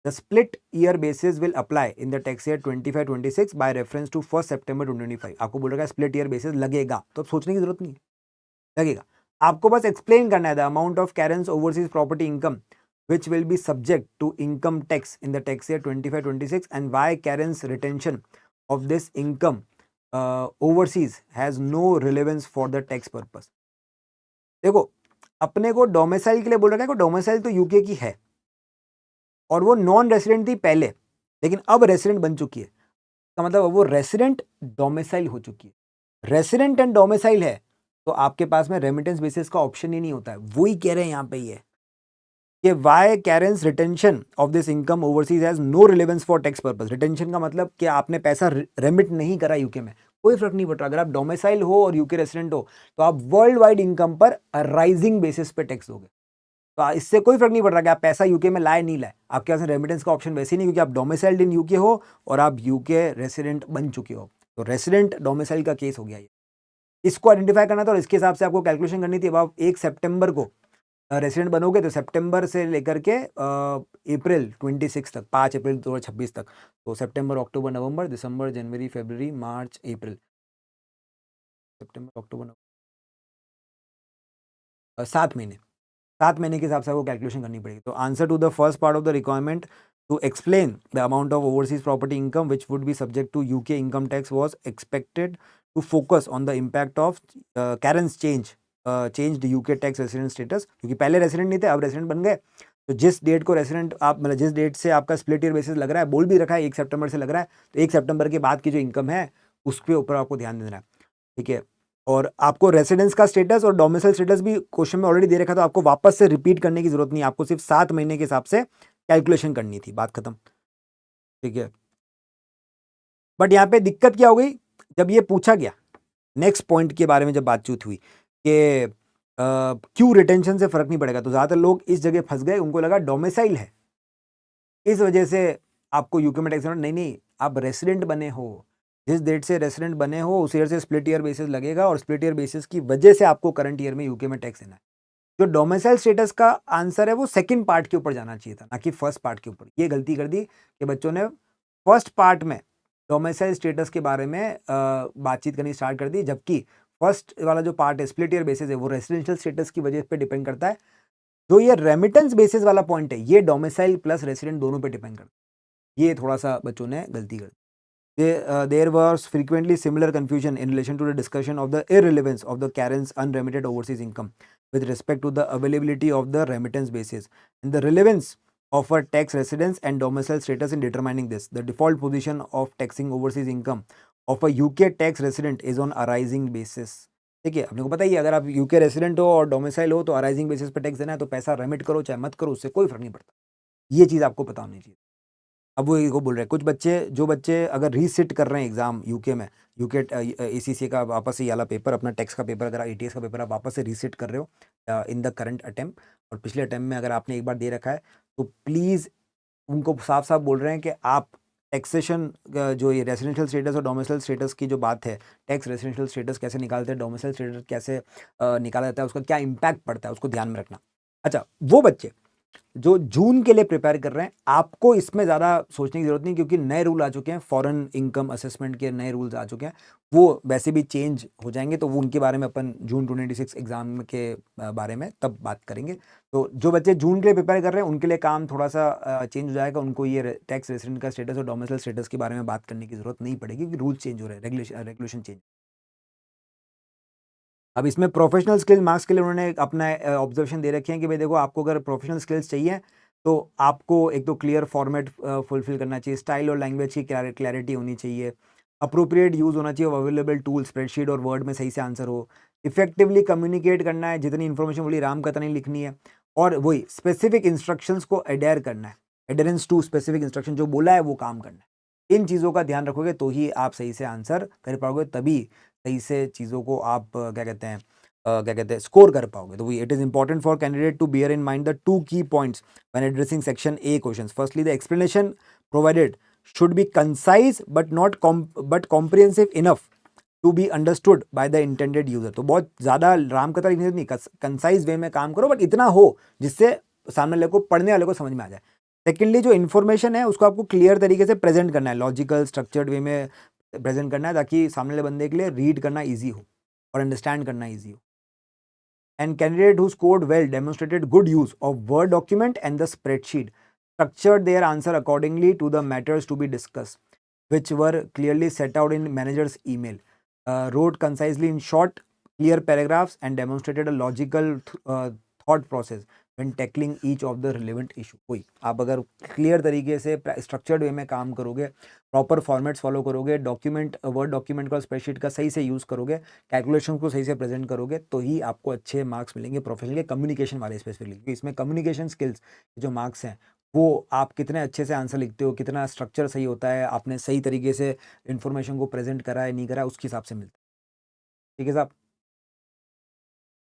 The split year basis will apply in the tax year 25-26 by reference to 1st September 2025. आपको बोल रहा है split year basis लगेगा, तो अब सोचने की जरूरत नहीं है, लगेगा। आपको बस एक्सप्लेन करना है, the amount of Karen's overseas property income which will be subject to income tax in the tax year 25-26 and why Karen's retention of this income overseas has no relevance for the tax purpose. देखो अपने को डोमिसाइल के लिए बोल रखा है, डोमिसाइल तो यूके की है और वो नॉन रेसिडेंट थी पहले, लेकिन अब रेसिडेंट बन चुकी है, का मतलब अब वो रेसिडेंट डोमिसाइल हो चुकी है। रेसिडेंट एंड डोमिसाइल है तो आपके पास में रेमिटेंस बेसिस का ऑप्शन ही नहीं होता है, वही कह रहे हैं यहाँ पे ये कि why Karen's retention of this income overseas has no relevance for tax purpose. Retention का मतलब कि आपने पैसा रेमिट नहीं करा यूके में, कोई फर्क नहीं पड़ रहा। अगर आप डोमिसाइल हो और यूके रेसिडेंट हो तो आप वर्ल्ड वाइड इनकम पर राइजिंग बेसिस पे टैक्स दोगे। तो इससे कोई फर्क नहीं पड़ रहा कि आप पैसा यूके में लाए नहीं लाए, आपके पास रेमिटेंस का ऑप्शन वैसे ही नहीं, क्योंकि आप डोमिसाइल्ड इन यूके हो और आप यूके रेसिडेंट बन चुके हो। तो रेसिडेंट डोमिसाइल का केस हो गया ये। इसको आइडेंटिफाई करना था और इसके हिसाब से आपको कैलकुलेशन करनी थी। अब आप 1 सितंबर को रेसिडेंट बनोगे तो सितंबर से लेकर के अप्रैल 26 तक, 5 अप्रैल 2026 तक, तो सितंबर, अक्टूबर, नवंबर, दिसंबर, जनवरी, फरवरी, मार्च, अप्रैल, सितंबर, अक्टूबर, 7 महीने, 7 महीने के हिसाब से आपको कैलकुलेशन करनी पड़ेगी। तो answer to the first part of the requirement to explain the amount of overseas property income which would be subject to UK income tax was expected to focus on the impact of Karen's changed UK tax resident status, क्योंकि पहले रेसिडेंट नहीं थे, अब रेसिडेंट बन गए। तो जिस डेट को रेसिडेंट आप, मतलब जिस डेट से आपका स्प्लिट ईयर बेसिस लग रहा है, बोल भी रखा है 1 सितंबर से लग रहा है, तो 1 सितंबर के बाद की जो इनकम है उसके ऊपर आपको ध्यान देना है, ठीक है। और आपको रेसिडेंस का स्टेटस और डोमिसाइल स्टेटस भी क्वेश्चन में ऑलरेडी दे रखा, तो आपको वापस से रिपीट करने की जरूरत नहीं, आपको सिर्फ 7 महीने के हिसाब से कैलकुलेशन करनी थी, बात खत्म, ठीक है। बट यहाँ पे दिक्कत क्या हो गई, जब ये पूछा गया नेक्स्ट पॉइंट के बारे में, जब बातचीत हुई कि क्यों रिटेंशन से फर्क नहीं पड़ेगा, तो ज्यादातर लोग इस जगह फंस गए, उनको लगा डोमिसाइल है इस वजह से आपको यूके में टैक्स नहीं, नहीं, आप रेसिडेंट बने हो, जिस डेट से रेसिडेंट बने हो उस ईयर से स्प्लिट ईयर बेसिस लगेगा, और स्प्लिट ईयर बेसिस की वजह से आपको करंट ईयर में यूके में टैक्स देना है। जो डोमिसाइल स्टेटस का आंसर है वो सेकंड पार्ट के ऊपर जाना चाहिए था, ना कि फर्स्ट पार्ट के ऊपर। ये गलती कर दी कि बच्चों ने फर्स्ट पार्ट में डोमिसाइल स्टेटस के बारे में बातचीत करनी स्टार्ट कर दी, जबकि फर्स्ट वाला जो पार्ट है स्प्लिट ईयर बेसिस है वो रेसिडेंशियल स्टेटस की वजह पे डिपेंड करता है। जो ये रेमिटेंस बेसिस वाला पॉइंट है ये डोमिसाइल प्लस रेसिडेंट दोनों पे डिपेंड करता है। ये थोड़ा सा बच्चों ने गलती कर दी। There was frequently similar confusion in relation to the discussion of the irrelevance of the Karen's unremitted overseas income with respect to the availability of the remittance basis and the relevance of a tax residence and domicile status in determining this. The default position of taxing overseas income of a UK tax resident is on arising basis. ठीक है, अपने को पता ही है, अगर आप यूके रेसिडेंट हो और डोमिसाइल हो तो अराइजिंग बेसिस पे टैक्स देना है, तो पैसा रेमिट करो चाहे मत करो, उससे कोई फर्क नहीं पड़ता। ये चीज़ आपको पता होनी चाहिए। अब वो बोल रहे हैं कुछ बच्चे, जो बच्चे अगर रीसिट कर रहे हैं एग्जाम यूके में, यूके एसीसी का वापस से ये वाला पेपर, अपना टैक्स का पेपर, अगर एटीएस का पेपर आप वापस से रीसिट कर रहे हो इन द करंट अटेम्प्ट, और पिछले अटेम्प्ट में अगर आपने एक बार दे रखा है, तो प्लीज़ उनको साफ साफ बोल रहे हैं कि आप टैक्सेशन जो ये रेसिडेंशियल स्टेटस और डोमिसाइल स्टेटस की जो बात है, टैक्स रेसिडेंशियल स्टेटस कैसे निकालते हैं, डोमिसाइल स्टेटस कैसे निकाला जाता है, उसका क्या इम्पैक्ट पड़ता है, उसको ध्यान में रखना। अच्छा, वो बच्चे जो जून के लिए प्रिपेयर कर रहे हैं, आपको इसमें ज़्यादा सोचने की जरूरत नहीं, क्योंकि नए रूल आ चुके हैं, फॉरेन इनकम असेसमेंट के नए रूल्स आ चुके हैं, वो वैसे भी चेंज हो जाएंगे, तो वो उनके बारे में अपन जून 2026 एग्जाम के बारे में तब बात करेंगे। तो जो बच्चे जून के लिए प्रिपेयर कर रहे हैं उनके लिए काम थोड़ा सा चेंज हो जाएगा, उनको ये टैक्स रेसिडेंट का स्टेटस और डोमिसाइल स्टेटस के बारे में बात करने की जरूरत नहीं पड़ेगी, क्योंकि रूल्स चेंज हो रहे हैं, रेगुलेशन चेंज। अब इसमें प्रोफेशनल स्किल मार्क्स के लिए उन्होंने अपना ऑब्जर्वेशन दे रखे हैं कि भाई देखो, आपको अगर प्रोफेशनल स्किल्स चाहिए तो आपको एक तो क्लियर फॉर्मेट फुलफिल करना चाहिए, स्टाइल और लैंग्वेज की क्लैरिटी होनी चाहिए, अप्रोप्रिएट यूज़ होना चाहिए, अवेलेबल टूल स्प्रेडशीट और वर्ड में सही से आंसर हो, इफेक्टिवली कम्युनिकेट करना है, जितनी इन्फॉर्मेशन बोली राम कथा नहीं लिखनी है, और वही स्पेसिफिक इंस्ट्रक्शंस को एडेयर करना है, एडेरेंस टू स्पेसिफिक इंस्ट्रक्शन, जो बोला है वो काम करना है। इन चीज़ों का ध्यान रखोगे तो ही आप सही से आंसर कर पाओगे, तभी सही से चीज़ों को आप क्या कहते हैं स्कोर कर पाओगे। तो it is important for candidate to bear in mind the 2 key points when addressing section A questions. Firstly, the explanation provided should be concise but not comprehensive enough to be understood by the intended user। तो बहुत ज़्यादा राम कथा लिखने से नहीं, कंसाइज वे में काम करो, बट इतना हो जिससे सामने वाले को, पढ़ने वाले को समझ में आ जाए। सेकेंडली, जो इन्फॉर्मेशन है उसको आपको क्लियर तरीके से प्रेजेंट करना है, लॉजिकल स्ट्रक्चर्ड वे में प्रेजेंट करना है, ताकि सामने वाले बंदे के लिए रीड करना ईजी हो और अंडरस्टैंड करना ईजी हो। And candidate who scored well demonstrated good use of Word document and the spreadsheet, structured their answer accordingly to the matters to be discussed, which were clearly set out in manager's email, wrote concisely in short, clear paragraphs, and demonstrated a logical thought process when tackling each of the relevant issue। कोई आप अगर क्लियर तरीके से स्ट्रक्चर्ड वे में काम करोगे, प्रॉपर फॉर्मेट्स फॉलो करोगे, डॉक्यूमेंट, वर्ड डॉक्यूमेंट का, स्प्रेडशीट का सही से यूज़ करोगे, कैलकुलेशन को सही से प्रेजेंट करोगे, तो ही आपको अच्छे मार्क्स मिलेंगे प्रोफेशनल के कम्युनिकेशन वाले स्पेसिफिकली, क्योंकि इसमें कम्युनिकेशन स्किल्स जो मार्क्स हैं वो आप कितने अच्छे से आंसर लिखते हो, कितना स्ट्रक्चर सही होता है, आपने सही तरीके से इन्फॉर्मेशन को प्रेज़ेंट करा है, नहीं करा है, उसके हिसाब से मिलता है। ठीक है साहब?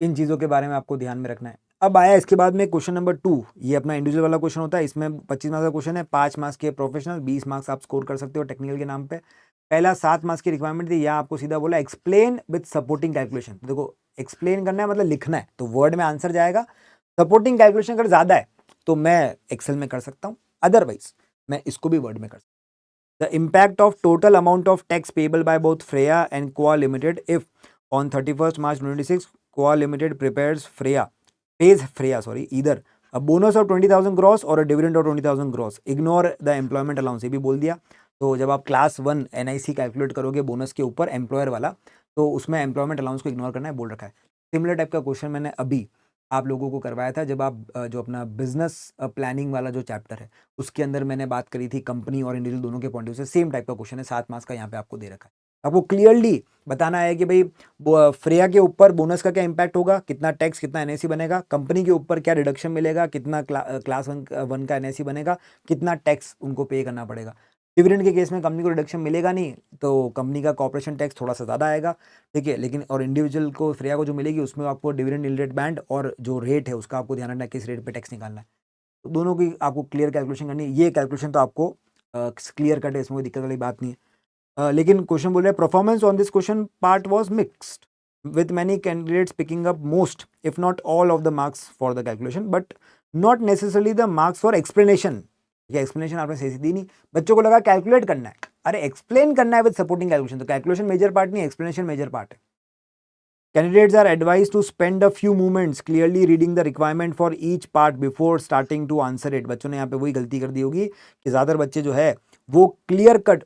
इन चीज़ों के बारे में आपको ध्यान में रखना है। अब आया इसके बाद में क्वेश्चन नंबर 2, ये अपना इंडिविजुअल वाला क्वेश्चन होता है। इसमें 25 मार्क्स का क्वेश्चन है, 5 मार्क्स के प्रोफेशनल, 20 मार्क्स आप स्कोर कर सकते हो टेक्निकल के नाम पे। पहला 7 मार्क्स की रिक्वायरमेंट थी, यहाँ आपको सीधा बोला एक्सप्लेन विद सपोर्टिंग कैलकुलेशन। देखो एक्सप्लेन करना है मतलब लिखना है, तो वर्ड में आंसर जाएगा। सपोर्टिंग कैलकुलेशन अगर ज़्यादा है तो मैं एक्सेल में कर सकता हूँ, अदरवाइज मैं इसको भी वर्ड में कर सकता हूँ। The impact of total amount of tax payable by both Freya and Koa Limited if on 31st March 2026 Koa Limited pays Freya either a bonus of 20,000 gross or a dividend of 20,000 gross. Ignore the employment allowance, ये भी बोल दिया। तो जब आप क्लास 1 NIC कैलकुलेट करोगे बोनस के ऊपर एम्प्लॉयर वाला, तो उसमें एम्प्लॉयमेंट अलाउंस को इग्नोर करना है, बोल रखा है। सिमिलर टाइप का क्वेश्चन मैंने अभी आप लोगों को करवाया था जब आप जो अपना बिजनेस प्लानिंग वाला जो चैप्टर है उसके अंदर मैंने बात करी थी कंपनी और इंडिविजुअल दोनों के पॉइंट ऑफ व्यू से। सेम टाइप का क्वेश्चन है, 7 मार्क्स का यहाँ पे आपको दे रखा है। आपको क्लियरली बताना है कि भाई फ्रेया के ऊपर बोनस का क्या इंपैक्ट होगा, कितना टैक्स, कितना एनआईसी बनेगा, कंपनी के ऊपर क्या डिडक्शन मिलेगा, कितना क्लास वन का एनआईसी बनेगा, कितना टैक्स उनको पे करना पड़ेगा। डिविडेंड के केस में कंपनी को रिडक्शन मिलेगा नहीं, तो कंपनी का कॉर्पोरेशन टैक्स थोड़ा सा ज़्यादा आएगा, ठीक है, लेकिन और इंडिविजुअल को फ्रेया को जो मिलेगी उसमें आपको डिविडेंड रिलेटेड बैंड और जो रेट है उसका आपको ध्यान रखना है किस रेट पे टैक्स निकालना है। तो दोनों की आपको क्लियर कैलकुलेशन करनी है। ये कैलकुलेशन तो आपको क्लियर कट है, इसमें कोई दिक्कत वाली बात नहीं है। लेकिन क्वेश्चन बोल रहे हैं performance on this question part was mixed with many candidates picking up most if not all of the marks for the calculation but not necessarily the marks for explanation। ये एक्सप्लेनेशन आपने सही से दी नहीं, बच्चों को लगा कैलकुलेट करना है, अरे एक्सप्लेन करना है विद सपोर्टिंग कैलकुलेशन, तो कैलकुलेशन मेजर पार्ट नहीं, एक्सप्लेनेशन मेजर पार्ट है। Candidates are advised to spend a few moments clearly reading the requirement for each part before starting to answer it। बच्चों ने यहाँ पे वही गलती कर दी होगी कि ज़्यादातर बच्चे जो है वो क्लियर कट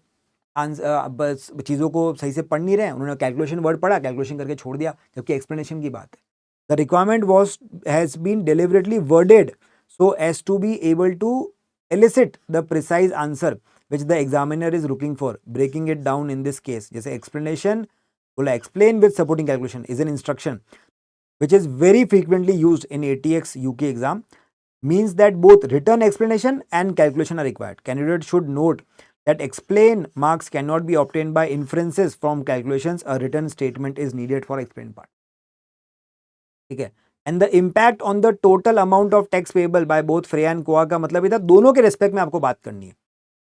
बस चीज़ों को सही से पढ़ नहीं रहे हैं, उन्होंने कैलकुलेशन वर्ड पढ़ा, कैलकुलेशन करके छोड़ दिया, जबकि एक्सप्लेनेशन की बात है। The requirement has been deliberately worded so as to be able to elicit the precise answer which the examiner is looking for, breaking it down in this case जैसे explanation बोला, explain with supporting calculation is an instruction which is very frequently used in ATX UK exam, means that both written explanation and calculation are required. Candidates should note that explain marks cannot be obtained by inferences from calculations, a written statement is needed for explain part। ठीक है, and the impact on the total amount of tax payable by both Freya and Koa का मतलब इधर दोनों के रेस्पेक्ट में आपको बात करनी है।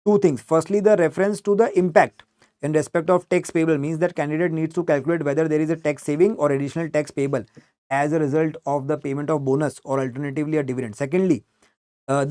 Two things, firstly the reference to the impact in respect of tax payable means that candidate needs to calculate whether there is a tax saving or additional tax payable as a result of the payment of bonus or alternatively a dividend। Secondly,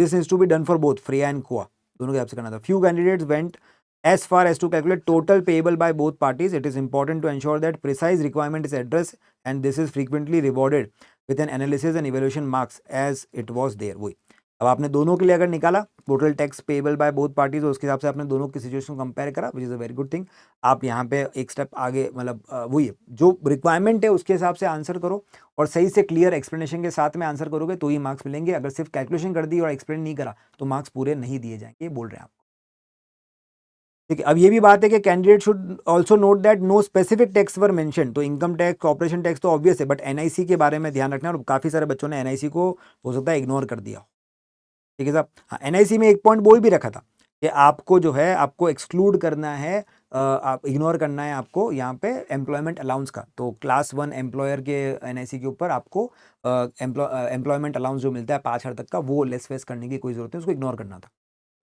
this needs to be done for both Freya and Koa, दोनों के आपसे करना था। Few candidates went as far as to calculate total payable by both parties। It is important to ensure that precise requirement is addressed and this is frequently rewarded with an analysis and evaluation marks as it was there। वही अब आपने दोनों के लिए अगर निकाला total tax payable by both parties, उसके हिसाब से आपने दोनों की सिचुएशन को कंपेयर करा, which is a very good thing. आप यहाँ पे एक स्टेप आगे मतलब वही जो रिक्वायरमेंट है उसके हिसाब से आंसर करो और सही से क्लियर एक्सप्लेनेशन के साथ में आंसर करोगे तो ही मार्क्स मिलेंगे। अगर सिर्फ कैलकुलेशन कर दी और एक्सप्लेन नहीं करा तो मार्क्स पूरे नहीं दिए जाएंगे, ये बोल रहे हैं आपको। ठीक है, अब ये भी बात है कि candidate should also note that no specific tax were mention. तो इनकम टैक्स, कॉर्पोरेशन टैक्स तो ऑब्वियस है, बट एनआईसी के बारे में ध्यान रखना, और काफ़ी सारे बच्चों ने एनआईसी को हो सकता है इग्नोर कर दिया। ठीक है साहब, हाँ एनआईसी में एक पॉइंट बोल भी रखा था कि आपको जो है आपको एक्सक्लूड करना है, आप इग्नोर करना है आपको यहाँ पे एम्प्लॉयमेंट अलाउंस का। तो क्लास 1 एम्प्लॉयर के एनआईसी के ऊपर आपको एम्प्लॉयमेंट अलाउंस जो मिलता है 5,000 तक का, वो लेस वेस करने की कोई जरूरत है, उसको इग्नोर करना था।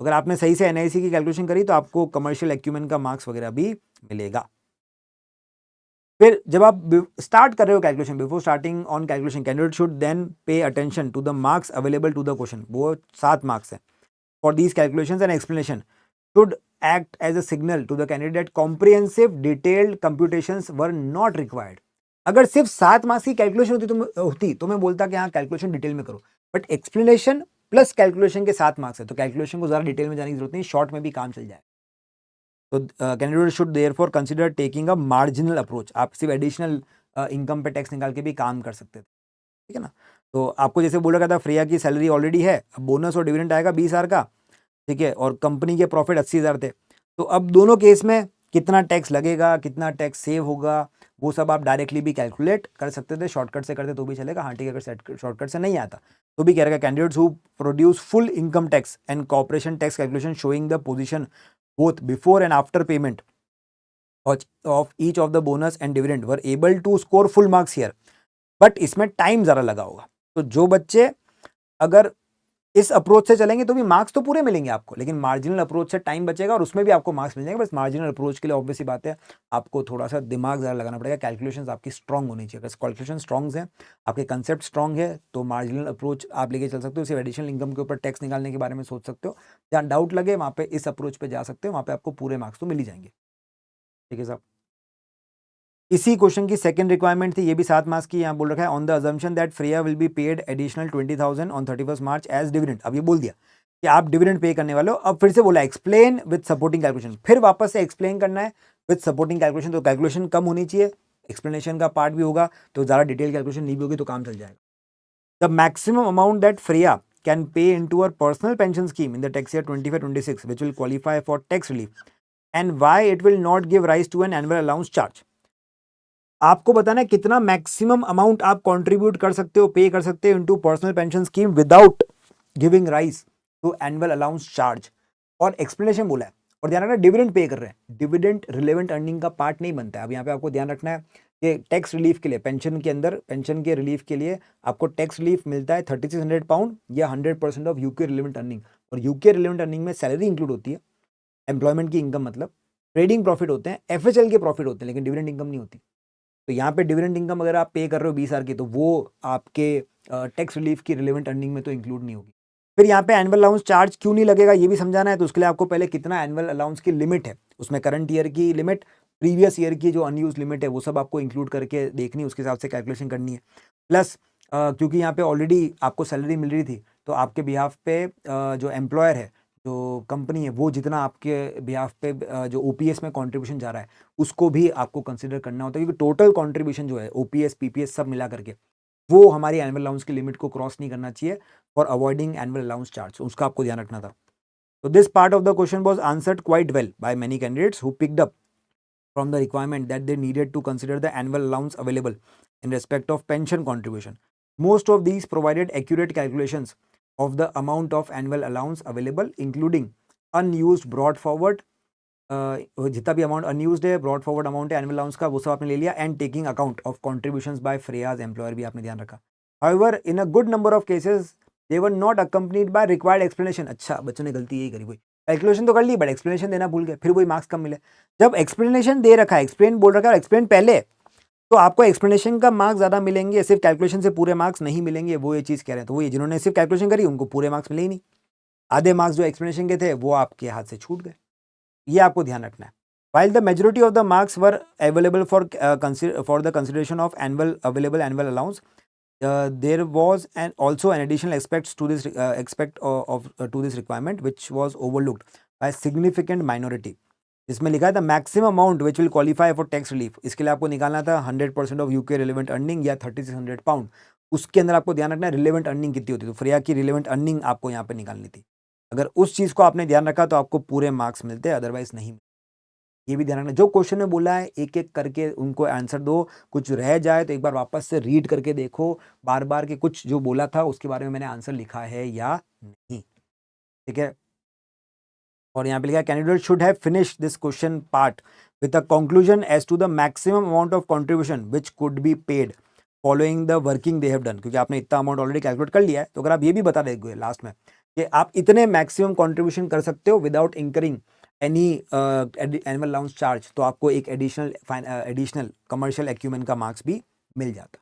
अगर आपने सही से एनआईसी की कैलकुलेशन करी तो आपको कमर्शियल एक्यूमेंट का मार्क्स वगैरह भी मिलेगा। फिर जब आप स्टार्ट कर रहे हो calculation, before starting on calculation candidate should then pay attention to the marks available to the question. वो 7 मार्क्स है for these calculations and explanation should act as a signal to the candidate that comprehensive detailed computations were not required। अगर सिर्फ 7 मार्क्स की कैलकुलेशन होती तो मैं बोलता कि हाँ कैलकुलेशन डिटेल में करो, बट एक्सप्लेनेशन प्लस कैलकुलेशन के 7 मार्क्स है तो कैलकुलेशन को ज़्यादा डिटेल में जाने की जरूरत नहीं, शॉर्ट में भी काम चल जाए। तो candidate should therefore consider taking a marginal approach. आप सिर्फ एडिशनल इनकम पे टैक्स निकाल के भी काम कर सकते थे, ठीक है ना। तो आपको जैसे बोला गया था फ्रेया की सैलरी ऑलरेडी है, अब बोनस और डिविडेंड आएगा 20,000 का, ठीक है, और कंपनी के प्रॉफिट 80,000 थे। तो अब दोनों केस में कितना टैक्स लगेगा, कितना टैक्स सेव होगा, वो सब आप डायरेक्टली भी कैलकुलेट कर सकते थे, शॉर्टकट से करते तो भी चलेगा। हाँ ठीक है, अगर शॉर्टकट से नहीं आता तो भी कह रहा है candidates who produce full income tax and corporation tax calculation showing the position both before and after payment of each of the bonus and dividend were able to score full marks here. But इसमें टाइम ज़्यादा लगा होगा। तो जो बच्चे अगर इस अप्रोच से चलेंगे तो भी मार्क्स तो पूरे मिलेंगे आपको, लेकिन मार्जिनल अप्रोच से टाइम बचेगा और उसमें भी आपको मार्क्स मिल जाएंगे। बस मार्जिनल अप्रोच के लिए ऑब्वियस सी बात है, आपको थोड़ा सा दिमाग ज़्यादा लगाना पड़ेगा, कैलकुलेशंस आपकी स्ट्रांग होनी चाहिए। अगर कैलकुलेशन स्ट्रांग है, आपके कंसेप्ट स्ट्रांग है, तो मार्जिनल अप्रोच आप लेके चल सकते हो। सिर्फ एडिशनल इनकम के ऊपर टैक्स निकालने के बारे में सोच सकते हो। जहाँ डाउट लगे वहाँ पे इस अप्रोच पे जा सकते हो, वहाँ पे आपको पूरे मार्क्स तो मिल ही जाएंगे। ठीक है साहब। इसी क्वेश्चन की सेकंड रिक्वायरमेंट थी, ये भी 7 मार्क्स की। यहाँ बोल रखा है on the assumption that Freya will be paid additional 20,000 on 31 March as dividend. अब ये बोल दिया कि आप डिविडेंड पे करने वाले हो। अब फिर से बोला एक्सप्लेन विद सपोर्टिंग कैलकुलेशन, फिर वापस से एक्सप्लेन करना है विद सपोर्टिंग कैलकुलेशन। तो कैलकुलेशन कम होनी चाहिए, एक्सप्लेनेशन का पार्ट भी होगा, तो ज़्यादा डिटेल कैलकुलेशन नहीं भी होगी तो काम चल जाएगा। The maximum amount that Freya can pay into our personal pension scheme in the tax year 25-26 which will qualify for tax relief and why it will not give rise to an annual allowance charge। आपको बताना है कितना मैक्सिमम अमाउंट आप कंट्रीब्यूट कर सकते हो, पे कर सकते हो into personal pension scheme without giving rise to annual allowance charge. और एक्सप्लेनेशन बोला है। और ध्यान रखना डिविडेंड पे कर रहे हैं, डिविडेंड रिलेवेंट अर्निंग का पार्ट नहीं बनता है। अब यहाँ पे आपको ध्यान रखना है कि टैक्स रिलीफ के लिए पेंशन के अंदर, पेंशन के रिलीफ के लिए आपको टैक्स रिलीफ मिलता है 3600 पाउंड या 100% ऑफ यूके रिलेवेंट अर्निंग। और यूके रिलेवेंट अर्निंग में सैलरी इंक्लूड होती है, एम्प्लॉयमेंट की इनकम मतलब ट्रेडिंग प्रॉफिट होते हैं, एफएचएल के प्रॉफिट होते हैं, लेकिन डिविडेंड इनकम नहीं होती। तो यहाँ पे डिविडेंड इनकम अगर आप पे कर रहे हो 20,000 की, तो वो आपके टैक्स रिलीफ की रिलेवेंट अर्निंग में तो इंक्लूड नहीं होगी। फिर यहाँ पे एनुअल अलाउंस चार्ज क्यों नहीं लगेगा ये भी समझाना है। तो उसके लिए आपको पहले कितना एनुअल अलाउंस की लिमिट है, उसमें करंट ईयर की लिमिट, प्रीवियस ईयर की जो अनयूज लिमिट है, वो सब आपको इंक्लूड करके देखनी है, उसके हिसाब से कैलकुलेशन करनी है। प्लस क्योंकि यहाँ पे ऑलरेडी आपको सैलरी मिल रही थी, तो आपके बिहाफ पे जो एम्प्लॉयर है, जो कंपनी है, वो जितना आपके बिहाफ पे जो ओपीएस में कंट्रीब्यूशन जा रहा है, उसको भी आपको कंसीडर करना होता है। क्योंकि टोटल कंट्रीब्यूशन जो है ओपीएस पीपीएस सब मिला करके, वो हमारी एनुअल अलाउंस की लिमिट को क्रॉस नहीं करना चाहिए for avoiding annual allowance charge, उसका आपको ध्यान रखना था। तो this part of the question was answered quite well by many candidates who picked up from the requirement that they needed to consider the annual allowance available in respect of pension contribution. Most of these provided accurate calculations of the amount of annual allowance available, including unused brought forward, जितना भी अमाउंट अनयूज्ड है, ब्रॉड फॉरवर्ड अमाउंट है एनुअल अलाउंस का, वो सब आपने ले लिया, and taking account of contributions by Freya's employer भी आपने ध्यान रखा। However in a good number of cases they were not accompanied by required explanation. अच्छा, बच्चों ने गलती यही करी, वही कैलकुलेशन तो कर ली बट एक्सप्लेनेशन देना भूल गए, फिर वही मार्क्स कम मिले। जब एक्सप्लेनेशन दे रखा है, एक्सप्लेन बोल रखा है और एक्सप्लेन पहले, तो आपको एक्सप्लेनेशन का मार्क्स ज्यादा मिलेंगे, सिर्फ कैलकुलेशन से पूरे मार्क्स नहीं मिलेंगे। वो ये चीज कह रहे हैं, तो वो जिन्होंने सिर्फ कैलकुलेशन करी उनको पूरे मार्क्स मिले ही नहीं, आधे मार्क्स जो एक्सप्लेनेशन के थे वो आपके हाथ से छूट गए। ये आपको ध्यान रखना है। While the majority of the marks were available for the consideration of available annual allowance, there was also an additional aspects to this to this requirement which was overlooked by a significant minority. इसमें लिखा है the maximum amount which will qualify for tax relief. इसके लिए आपको निकालना था 100% ऑफ यूके रिलेवेंट अर्निंग या 3600 पाउंड। उसके अंदर आपको ध्यान रखना है रिलेवेंट अर्निंग कितनी होती है, तो फ्रेया की रिलेवेंट अर्निंग आपको यहाँ पे निकालनी थी। अगर उस चीज़ को आपने ध्यान रखा तो आपको पूरे मार्क्स मिलते, अदरवाइज नहीं। ये भी ध्यान रखना, जो क्वेश्चन में बोला है एक एक करके उनको आंसर दो। कुछ रह जाए तो एक बार वापस से रीड करके देखो बार बार के कुछ जो बोला था उसके बारे में मैंने आंसर लिखा है या नहीं। ठीक है। और यहाँ पे लिखा है candidate should have finish this question part with a conclusion as to the maximum amount of contribution which could be paid following the working they have done. क्योंकि आपने इतना अमाउंट ऑलरेडी कैलकुलेट कर लिया है, तो अगर आप ये भी बता देंगे लास्ट में कि आप इतने मैक्सिमम कंट्रीब्यूशन कर सकते हो without incurring any annual allowance charge, तो आपको एक एडिशनल कमर्शियल एक्यूमेन का मार्क्स भी मिल जाता।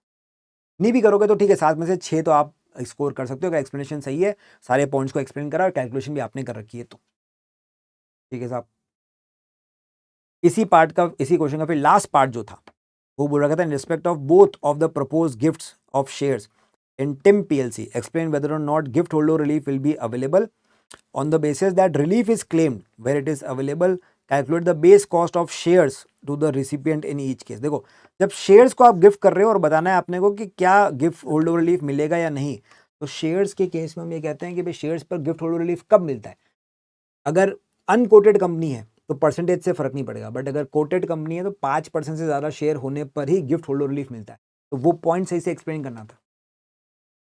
नहीं भी करोगे तो ठीक है, 7 में से 6 तो आप स्कोर कर सकते हो अगर एक्सप्लेनेशन सही है, सारे पॉइंट्स को एक्सप्लेन करा और कैलकुलेशन भी आपने कर रखी है तो। ठीक है साहब। इसी क्वेश्चन का फिर लास्ट पार्ट जो था वो बोल रखा था in respect of both of the proposed gifts of shares in Tim PLC explain whether और not gift holder relief will be available on the basis that relief is claimed where it is available, calculate the base cost of shares to the recipient in each case। देखो, जब शेयर्स को आप गिफ्ट कर रहे हो और बताना है आपने को कि क्या गिफ्ट होल्डर रिलीफ मिलेगा या नहीं, तो शेयर्स के केस में हम ये कहते हैं कि भाई शेयर्स पर गिफ्ट होल्डर रिलीफ कब मिलता है। अगर अनकोटेड कंपनी है तो परसेंटेज से फर्क नहीं पड़ेगा, बट अगर कोटेड कंपनी है तो 5% से ज्यादा शेयर होने पर ही गिफ्ट होल्डर रिलीफ मिलता है। तो वो पॉइंट सही से एक्सप्लेन करना था।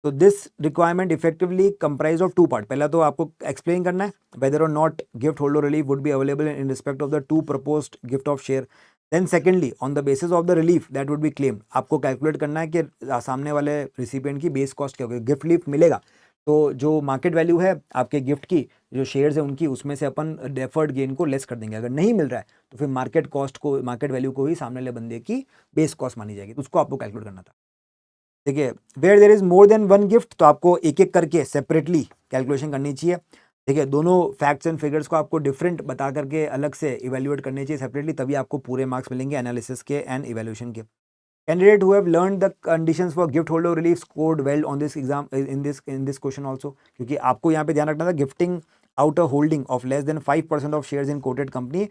तो this requirement effectively comprise of two part. पहला तो आपको एक्सप्लेन करना है वेदर और not gift holder relief would be available in respect of the two proposed gift of share. Then secondly on the basis of the relief that would be claim, आपको कैलकुलेट करना है कि सामने वाले रिसिपिएंट की बेस कॉस्ट क्या होगी। गिफ्ट लीफ मिलेगा तो जो मार्केट वैल्यू है आपके गिफ्ट की, जो शेयर्स है उनकी, उसमें से अपन डेफर्ड गेन को लेस कर देंगे। अगर नहीं मिल रहा है तो फिर मार्केट कॉस्ट को, मार्केट वैल्यू को ही सामने वाले बंदे की बेस कॉस्ट मानी जाएगी। तो उसको आपको कैलकुलेट करना था। देखिए where there is more than one gift, तो आपको एक एक करके सेपरेटली कैलकुलेशन करनी चाहिए। देखिए दोनों फैक्ट्स एंड फिगर्स को आपको डिफरेंट बता करके अलग से इवेल्युएट करने चाहिए सेपरेटली, तभी आपको पूरे मार्क्स मिलेंगे एनालिसिस के एंड इवेल्यूशन के। Candidate who have learned the conditions for gift holder relief scored well on this exam in this question also, क्योंकि आपको यहाँ पे ध्यान रखना था gifting out a holding of less than 5% of shares in coated company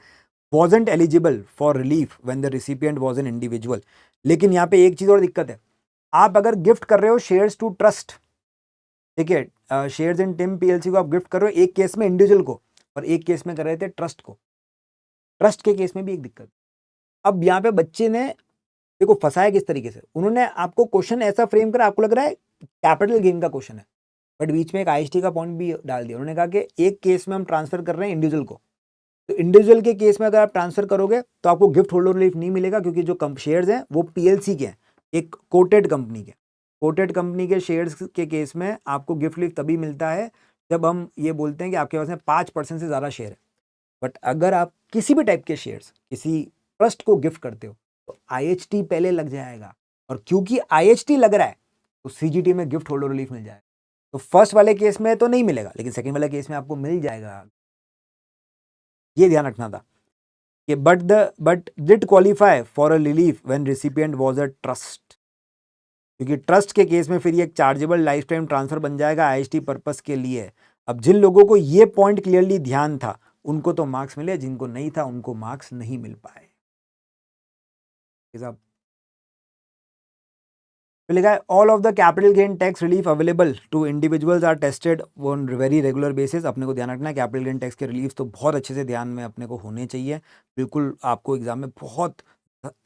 wasn't eligible for relief when the recipient was an individual। लेकिन यहाँ पे एक चीज और दिक्कत है, आप अगर गिफ्ट कर रहे हो शेयर्स टू ट्रस्ट, ठीक है, शेयर्स इन टिम पीएलसी को आप गिफ्ट कर रहे हो, एक केस में इंडिविजुअल को और एक केस में कर रहे थे ट्रस्ट को। ट्रस्ट के केस में भी एक दिक्कत। अब यहाँ पे बच्चे ने देखो फंसाया किस तरीके से, उन्होंने आपको क्वेश्चन ऐसा फ्रेम करा, आपको लग रहा है कैपिटल गेन का क्वेश्चन है, बट बीच में एक आईएसटी का पॉइंट भी डाल दिया। उन्होंने कहा कि एक केस में हम ट्रांसफर कर रहे हैं इंडिविजुअल को, तो इंडिविजुअल के केस में अगर आप ट्रांसफर करोगे तो आपको गिफ्ट होल्डर रिलीफ नहीं मिलेगा, क्योंकि जो शेयर्स हैं वो पीएलसी के हैं, एक कोटेड कंपनी के। कोटेड कंपनी के शेयर्स के केस में आपको गिफ्ट रिलीफ तभी मिलता है जब हम ये बोलते हैं कि आपके पास में 5% से ज़्यादा शेयर है। बट अगर आप किसी भी टाइप के शेयर्स किसी ट्रस्ट को गिफ्ट करते हो तो आईएचटी पहले लग जाएगा, और क्योंकि आईएचटी लग रहा है तो सीजीटी में गिफ्ट होल्डर रिलीफ मिल जाएगा। तो फर्स्ट वाले केस में तो नहीं मिलेगा, लेकिन सेकंड वाले केस में आपको मिल जाएगा। ये ध्यान रखना था कि but did qualify for a relief when recipient was a trust, क्योंकि ट्रस्ट के केस में फिर ये एक चार्जेबल लाइफ टाइम ट्रांसफर बन जाएगा आईएचटी पर्पस के लिए। अब जिन लोगों को ये पॉइंट क्लियरली ध्यान था उनको तो मार्क्स मिले, जिनको नहीं था उनको मार्क्स नहीं मिल पाए। साहब लिखा है all of the capital gain tax relief available to individuals are tested on very regular basis. अपने को ध्यान रखना है कैपिटल गेन टैक्स के रिलीफ तो बहुत अच्छे से ध्यान में अपने को होने चाहिए। बिल्कुल आपको एग्जाम में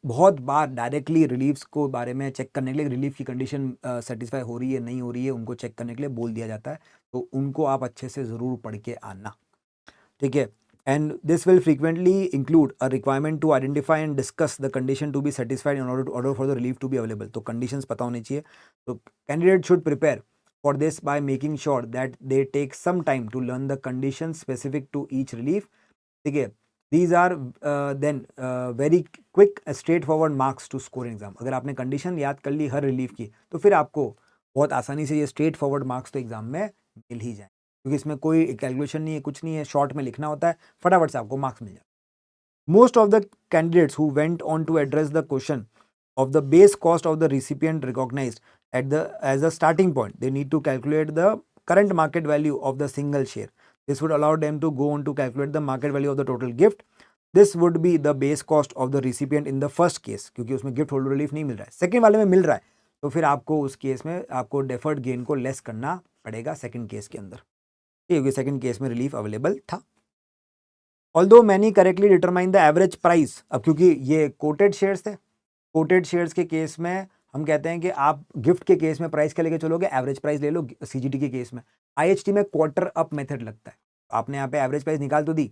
बहुत बार डायरेक्टली रिलीफ्स को बारे में चेक करने के लिए, रिलीफ की कंडीशन सेटिस्फाई हो रही है नहीं हो रही है उनको चेक करने के लिए बोल दिया जाता है, तो उनको आप अच्छे से ज़रूर पढ़ के आना, ठीक है। And this will frequently include a requirement to identify and discuss the condition to be satisfied in order for the relief to be available। तो conditions पता होनी चाहिए। तो candidate should prepare for this by making sure that they take some time to learn the conditions specific to each relief, ठीक है। These are then very quick straightforward marks to score in exam। अगर आपने condition याद कर ली हर relief की तो फिर आपको बहुत आसानी से ये स्ट्रेट फॉरवर्ड मार्क्स तो एग्जाम में मिल ही जाए, क्योंकि इसमें कोई कैलकुलेशन नहीं है, कुछ नहीं है, शॉर्ट में लिखना होता है, फटाफट से आपको मार्क्स मिल जाए। Most of the candidates who went on to address the question of the base cost of the recipient recognised at the as a starting point they need to calculate the current market value of the single share। This would allow them to go on to calculate the market value of the total gift। This would be the base cost of the recipient in the first case, क्योंकि उसमें गिफ्ट होल्डर रिलीफ नहीं मिल रहा है। सेकंड वाले में मिल रहा है तो फिर आपको उस केस में आपको डेफर्ड गेन को लेस करना पड़ेगा सेकंड केस के अंदर, क्योंकि सेकंड केस में रिलीफ अवेलेबल था। Although many correctly determine the average price. अब क्योंकि ये कोटेड शेयर्स थे, कोटेड शेयर्स के केस में हम कहते हैं कि आप गिफ्ट के केस में प्राइस क्या लेके चलोगे, एवरेज प्राइस ले लो। सीजीटी के केस में आईएचटी में क्वार्टर अप मेथड लगता है, आपने यहाँ पे एवरेज प्राइस निकाल तो दी,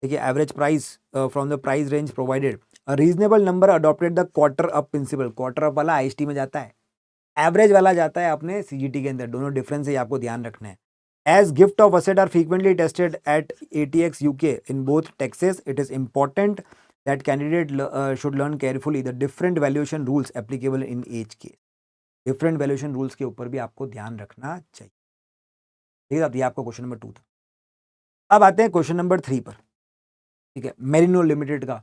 देखिए average price from the price range provided a reasonable number adopted the quarter up principle. Quarter up वाला आईएचटी में जाता है, एवरेज वाला जाता है अपने सीजीटी के अंदर, दोनों डिफरेंस है, आपको ध्यान रखना है। As gift of asset are frequently tested at ATX UK in both taxes, it is important that candidate should learn carefully the different valuation rules applicable in each case। Different valuation rules के ऊपर भी आपको ध्यान रखना चाहिए, ठीक है। ये आपका क्वेश्चन नंबर 2 था। अब आते हैं क्वेश्चन नंबर 3 पर, ठीक है, मेरिनो लिमिटेड का,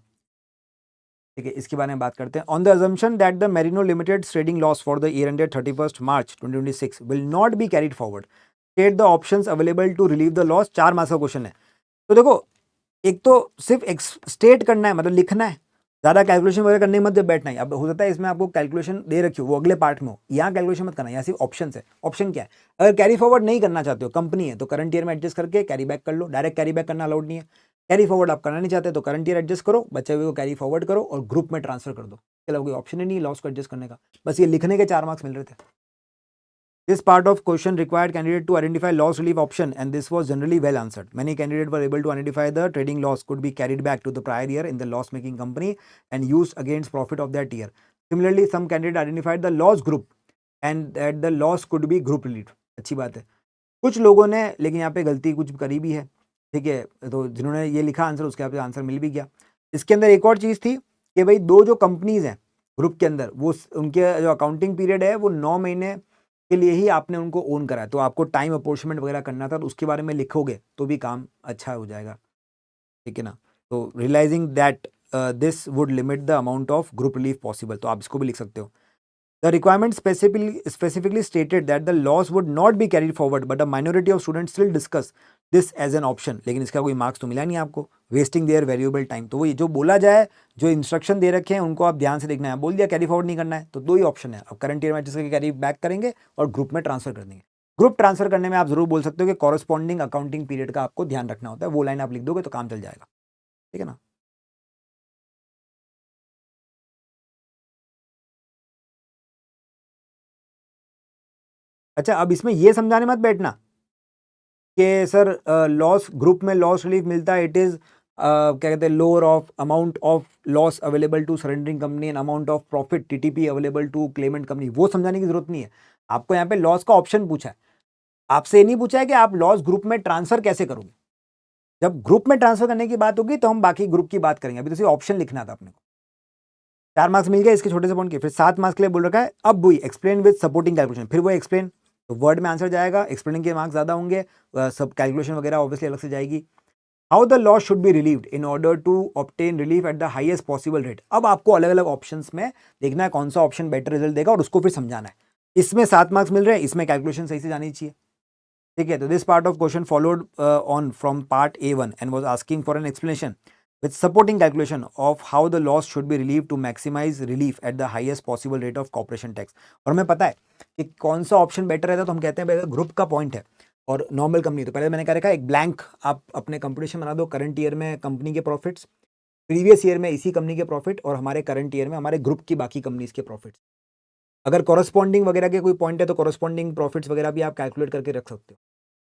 ठीक है, इसके बारे में बात करते हैं। On the assumption that the Merino Limited trading loss for the year ended 31 March 2026 will not be carried forward, state the options available to relieve the loss. 4 marks का क्वेश्चन है। तो देखो एक तो सिर्फ स्टेट करना है, मतलब लिखना है, ज्यादा कैलकुलेशन वगैरह करने मत जब बैठना है। अब हो सकता है इसमें आपको कैलकुलेशन दे रखी हो वो अगले पार्ट में हो, यहाँ कैलकुलेशन मत करना, यहाँ सिर्फ ऑप्शन है। ऑप्शन क्या है, अगर कैरी फॉरवर्ड नहीं करना चाहते हो, कंपनी है तो करंट ईयर में एडजस्ट करके कैरी बैक कर लो, डायरेक्ट कैरी बैक करना अलाउड नहीं है। कैरी फॉरवर्ड आप करना नहीं चाहते तो करंट ईयर एडजस्ट करो, बचे हुए को कैरी फॉरवर्ड करो और ग्रुप में ट्रांसफर कर दो। चलो कोई ऑप्शन ही नहीं लॉस को एडजस्ट करने का, बस ये लिखने के 4 मार्क्स मिल रहे थे। This part of question required candidate to identify loss relief option, and this was generally well answered. Many candidates were able to identify the trading loss could be carried back to the prior year in the loss-making company and used against profit of that year. Similarly, some candidates identified the loss group and that the loss could be group relief. अच्छी बात है. कुछ लोगों ने लेकिन यहाँ पे गलती कुछ करी भी है, ठीक है, तो जिन्होंने ये लिखा आंसर उसके आप आंसर मिल भी गया. इसके अंदर एक और चीज़ थी कि भाई दो जो कंपनीज हैं ग्रुप के अंदर वो उनके जो अकाउंटिंग पीरियड है वो 9 महीने के लिए ही आपने उनको ओन करा है, तो आपको टाइम अपॉर्चमेंट वगैरह करना था, तो उसके बारे में लिखोगे तो भी काम अच्छा हो जाएगा, ठीक है ना. तो realising that this would limit the amount of group relief possible, तो आप इसको भी लिख सकते हो. The requirement specifically stated that the loss would not be carried forward, but a minority of students still discuss this as an option. लेकिन इसका कोई मार्क्स तो मिला नहीं आपको, वेस्टिंग देयर वैल्यूएबल टाइम. तो वही जो बोला जाए, जो इंस्ट्रक्शन दे रखे हैं उनको आप ध्यान से देखना है. बोल दिया कैरी फॉरवर्ड नहीं करना है, तो दो ही ऑप्शन है. अब करंट ईयर में जिसके कैरी बैक करेंगे और ग्रुप में ट्रांसफर कर देंगे. ग्रुप ट्रांसफर करने में आप जरूर बोल सकते हो कि कॉरस्पॉन्डिंग अकाउंटिंग पीरियड का आपको ध्यान रखना होता है. वो लाइन आप लिख दोगे तो काम चल जाएगा, ठीक है ना. अच्छा, अब इसमें ये समझाने मत बैठना कि सर लॉस ग्रुप में लॉस रिलीफ मिलता है, इट इज क्या कहते हैं lower of amount of loss available to surrendering company and amount of profit TTP available to claimant company. वो समझाने की जरूरत नहीं है. आपको यहाँ पे लॉस का ऑप्शन पूछा है, आपसे ये नहीं पूछा है कि आप लॉस ग्रुप में ट्रांसफर कैसे करोगे. जब ग्रुप में ट्रांसफर करने की बात होगी तो हम बाकी ग्रुप की बात करेंगे. अभी तो सिर्फ ऑप्शन लिखना था अपने को. 4 मार्क्स मिल गए इसके छोटे से पॉइंट के. फिर 7 मार्क्स के लिए बोल रखा है अब वही एक्सप्लेन विद सपोर्टिंग कैलकुलेशन. फिर वो एक्सप्लेन, तो वर्ड में आंसर जाएगा, एक्सप्लेनिंग के मार्क्स ज्यादा होंगे, सब कैलकुलेशन वगैरह ऑब्वियसली अलग से जाएगी. How the loss should be relieved in order to obtain relief at the highest possible rate. अब आपको अलग अलग ऑप्शंस में देखना है कौन सा ऑप्शन बेटर रिजल्ट देगा और उसको फिर समझाना है. इसमें 7 मार्क्स मिल रहे हैं, इसमें कैलकुलेशन सही से जानी चाहिए, ठीक है. तो this part of question followed on from part A1 and was asking for an explanation with supporting calculation of how the loss should be relieved to maximize relief at the highest possible rate of corporation tax. और हमें पता है कि कौन सा ऑप्शन बेटर रहता है, तो हम कहते हैं भाई ग्रुप का पॉइंट है और नॉर्मल कंपनी, तो पहले मैंने क्या रखा एक ब्लैंक आप अपने कंपटीशन बना दो. करंट ईयर में कंपनी के प्रॉफिट्स, प्रीवियस ईयर में इसी कंपनी के प्रॉफिट और हमारे करंट ईयर में हमारे ग्रुप की बाकी कंपनीज के प्रॉफिट्स. अगर कॉरस्पॉन्डिंग वगैरह के कोई पॉइंट है तो कॉरस्पॉन्डिंग प्रॉफिट्स वगैरह भी आप कैलकुलेट करके रख सकते हो.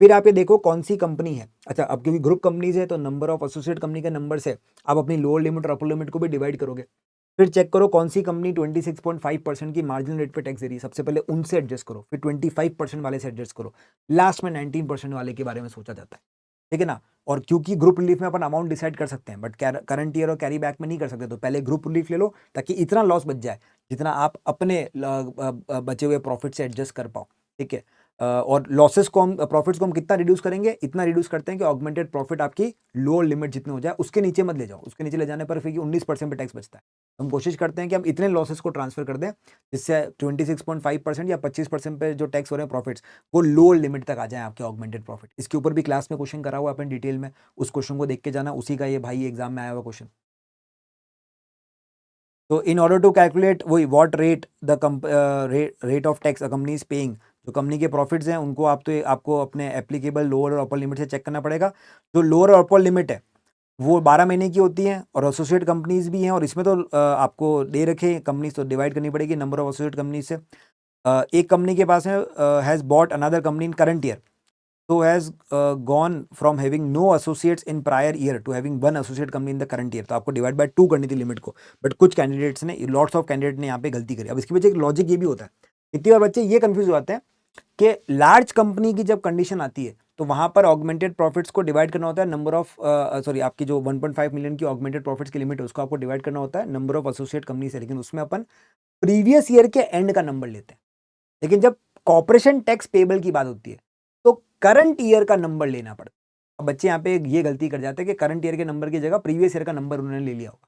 फिर आप ये देखो कौन सी कंपनी है. अच्छा, अब क्योंकि ग्रुप कंपनीज है तो नंबर ऑफ एसोसिएट कंपनी के नंबर से आप अपनी लोअर लिमिट और अपर लिमिट को भी डिवाइड करोगे. फिर चेक करो कौन सी कंपनी 26.5% की मार्जिनल रेट पे टैक्स दे रही है. सबसे पहले उनसे एडजस्ट करो, फिर 25% वाले से एडजस्ट करो, लास्ट में 19% वाले के बारे में सोचा जाता है, ठीक है ना. और क्योंकि ग्रुप रिलीफ में अपन अमाउंट डिसाइड कर सकते हैं बट करंट ईयर और कैरी बैक में नहीं कर सकते, तो पहले ग्रुप रिलीफ ले लो ताकि इतना लॉस बच जाए जितना आप अपने बचे हुए प्रॉफिट से एडजस्ट कर पाओ, ठीक है. और लॉसेस को हम प्रॉफिट्स को हम कितना रिड्यूस करेंगे, इतना रिड्यूस करते हैं कि ऑगमेंटेड प्रॉफिट आपकी लोअर लिमिट जितने हो जाए, उसके नीचे मत ले जाओ. उसके नीचे ले जाने पर फिर 19% पे टैक्स बचता है. हम कोशिश करते हैं कि हम इतने लॉसेस को ट्रांसफर कर दें जिससे 26.5% या 25% पे जो टैक्स हो रहे हैं प्रॉफिट्स वो लोअर लिमिट तक आ जाए आपके ऑगमेंटेड प्रॉफिट. इसके ऊपर भी क्लास में क्वेश्चन करा हुआ अपन डिटेल में, उस क्वेश्चन को देख के जाना. उसी का ये भाई एग्जाम में आया हुआ क्वेश्चन. तो इन ऑर्डर टू कैलकुलेट वही what rate the rate of tax a company is paying, जो कंपनी के प्रॉफिट्स हैं उनको आपको अपने एप्लीकेबल लोअर और अपर लिमिट से चेक करना पड़ेगा. जो लोअर और अपर लिमिट है वो 12 महीने की होती है और एसोसिएट कंपनीज भी हैं, और इसमें तो आपको दे रखे कंपनीज तो डिवाइड करनी पड़ेगी नंबर ऑफ एसोसिएट कंपनीज से. एक कंपनी के पास है has bought another company in current year, so has gone from having no associates in prior year to having one associate company in the current year. तो आपको डिवाइड बाय 2 करनी थी लिमिट को, बट कुछ कैंडिडेट्स ने लॉट्स ऑफ कैंडिडेट ने यहाँ पे गलती करी. अब इसकी वजह एक लॉजिक ये भी होता है, इतनी बार बच्चे ये कंफ्यूज हो जाते हैं कि लार्ज कंपनी की जब कंडीशन आती है तो वहां पर ऑगमेंटेड प्रॉफिट्स को डिवाइड करना होता है नंबर ऑफ सॉरी आपकी जो 1.5 मिलियन की ऑगमेंटेड प्रॉफिट्स की लिमिट है उसको आपको डिवाइड करना होता है नंबर ऑफ एसोसिएट कंपनी से, लेकिन उसमें अपन प्रीवियस ईयर के एंड का नंबर लेते हैं. लेकिन जब कॉर्पोरेशन टैक्स पेबल की बात होती है तो करंट ईयर का नंबर लेना पड़ता है. अब बच्चे यहाँ पे ये गलती कर जाते हैं कि करंट ईयर के नंबर की जगह प्रीवियस ईयर का नंबर उन्होंने ले लिया होगा.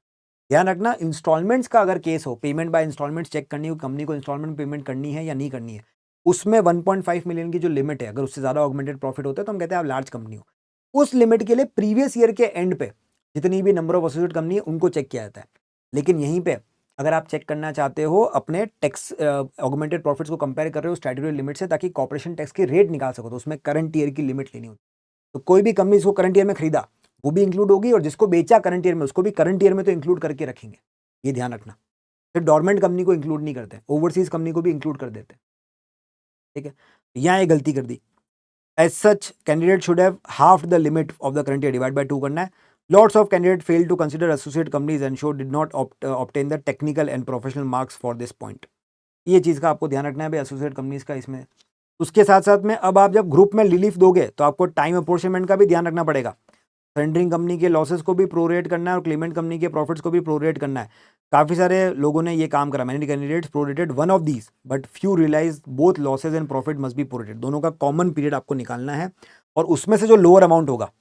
ध्यान रखना इंस्टॉलमेंट्स का अगर केस हो, पेमेंट बाय इंस्टॉलमेंट्स चेक करनी हो कंपनी को इंस्टॉलमेंट पेमेंट करनी है या नहीं करनी है, उसमें 1.5 मिलियन की जो लिमिट है अगर उससे ज्यादा ऑगमेंटेड प्रॉफिट होता है तो हम कहते हैं आप लार्ज कंपनी हो. उस लिमिट के लिए प्रीवियस ईयर के एंड पे जितनी भी नंबर ऑफ एसोसिएट कंपनी है उनको चेक किया जाता है. लेकिन यहीं पे अगर आप चेक करना चाहते हो अपने टैक्स ऑगमेंटेड प्रॉफिट्स को कंपेयर कर रहे हो स्टैट्यूटरी लिमिट से ताकि कॉर्पोरेशन टैक्स की रेट निकाल सको, तो उसमें करंट ईयर की लिमिट लेनी होती है. तो कोई भी कंपनी इसको करंट ईयर में खरीदा वो भी इंक्लूड होगी और जिसको बेचा करंट ईयर में उसको भी करंट ईयर में तो इंक्लूड करके रखेंगे, ये ध्यान रखना. फिर डॉर्मेंट कंपनी को इंक्लूड नहीं करते, ओवरसीज कंपनी को भी इंक्लूड कर देते हैं, ठीक है. यहाँ ये गलती कर दी। As such candidate should have half the limit of the current year, divide by 2 करना है। Lots of candidate fail to consider associate companies and so did not obtain the technical and professional marks for this point. ये चीज़ का आपको ध्यान रखना है भाई, एसोसिएट कंपनीज का इसमें। उसके साथ साथ में अब आप जब ग्रुप में रिलीफ दोगे तो आपको टाइम अपोर्शनमेंट का भी ध्यान रखना पड़ेगा। सरेंडरिंग कंपनी के लॉसेस को भी प्रोरेट करना है और क्लेमेंट कंपनी के प्रॉफिट्स को भी प्रोरेट करना है। काफ़ी सारे लोगों ने ये काम करा, many candidates prorated one of these but few realise both losses and profit must be prorated. दोनों का कॉमन पीरियड आपको निकालना है और उसमें से जो लोअर अमाउंट होगा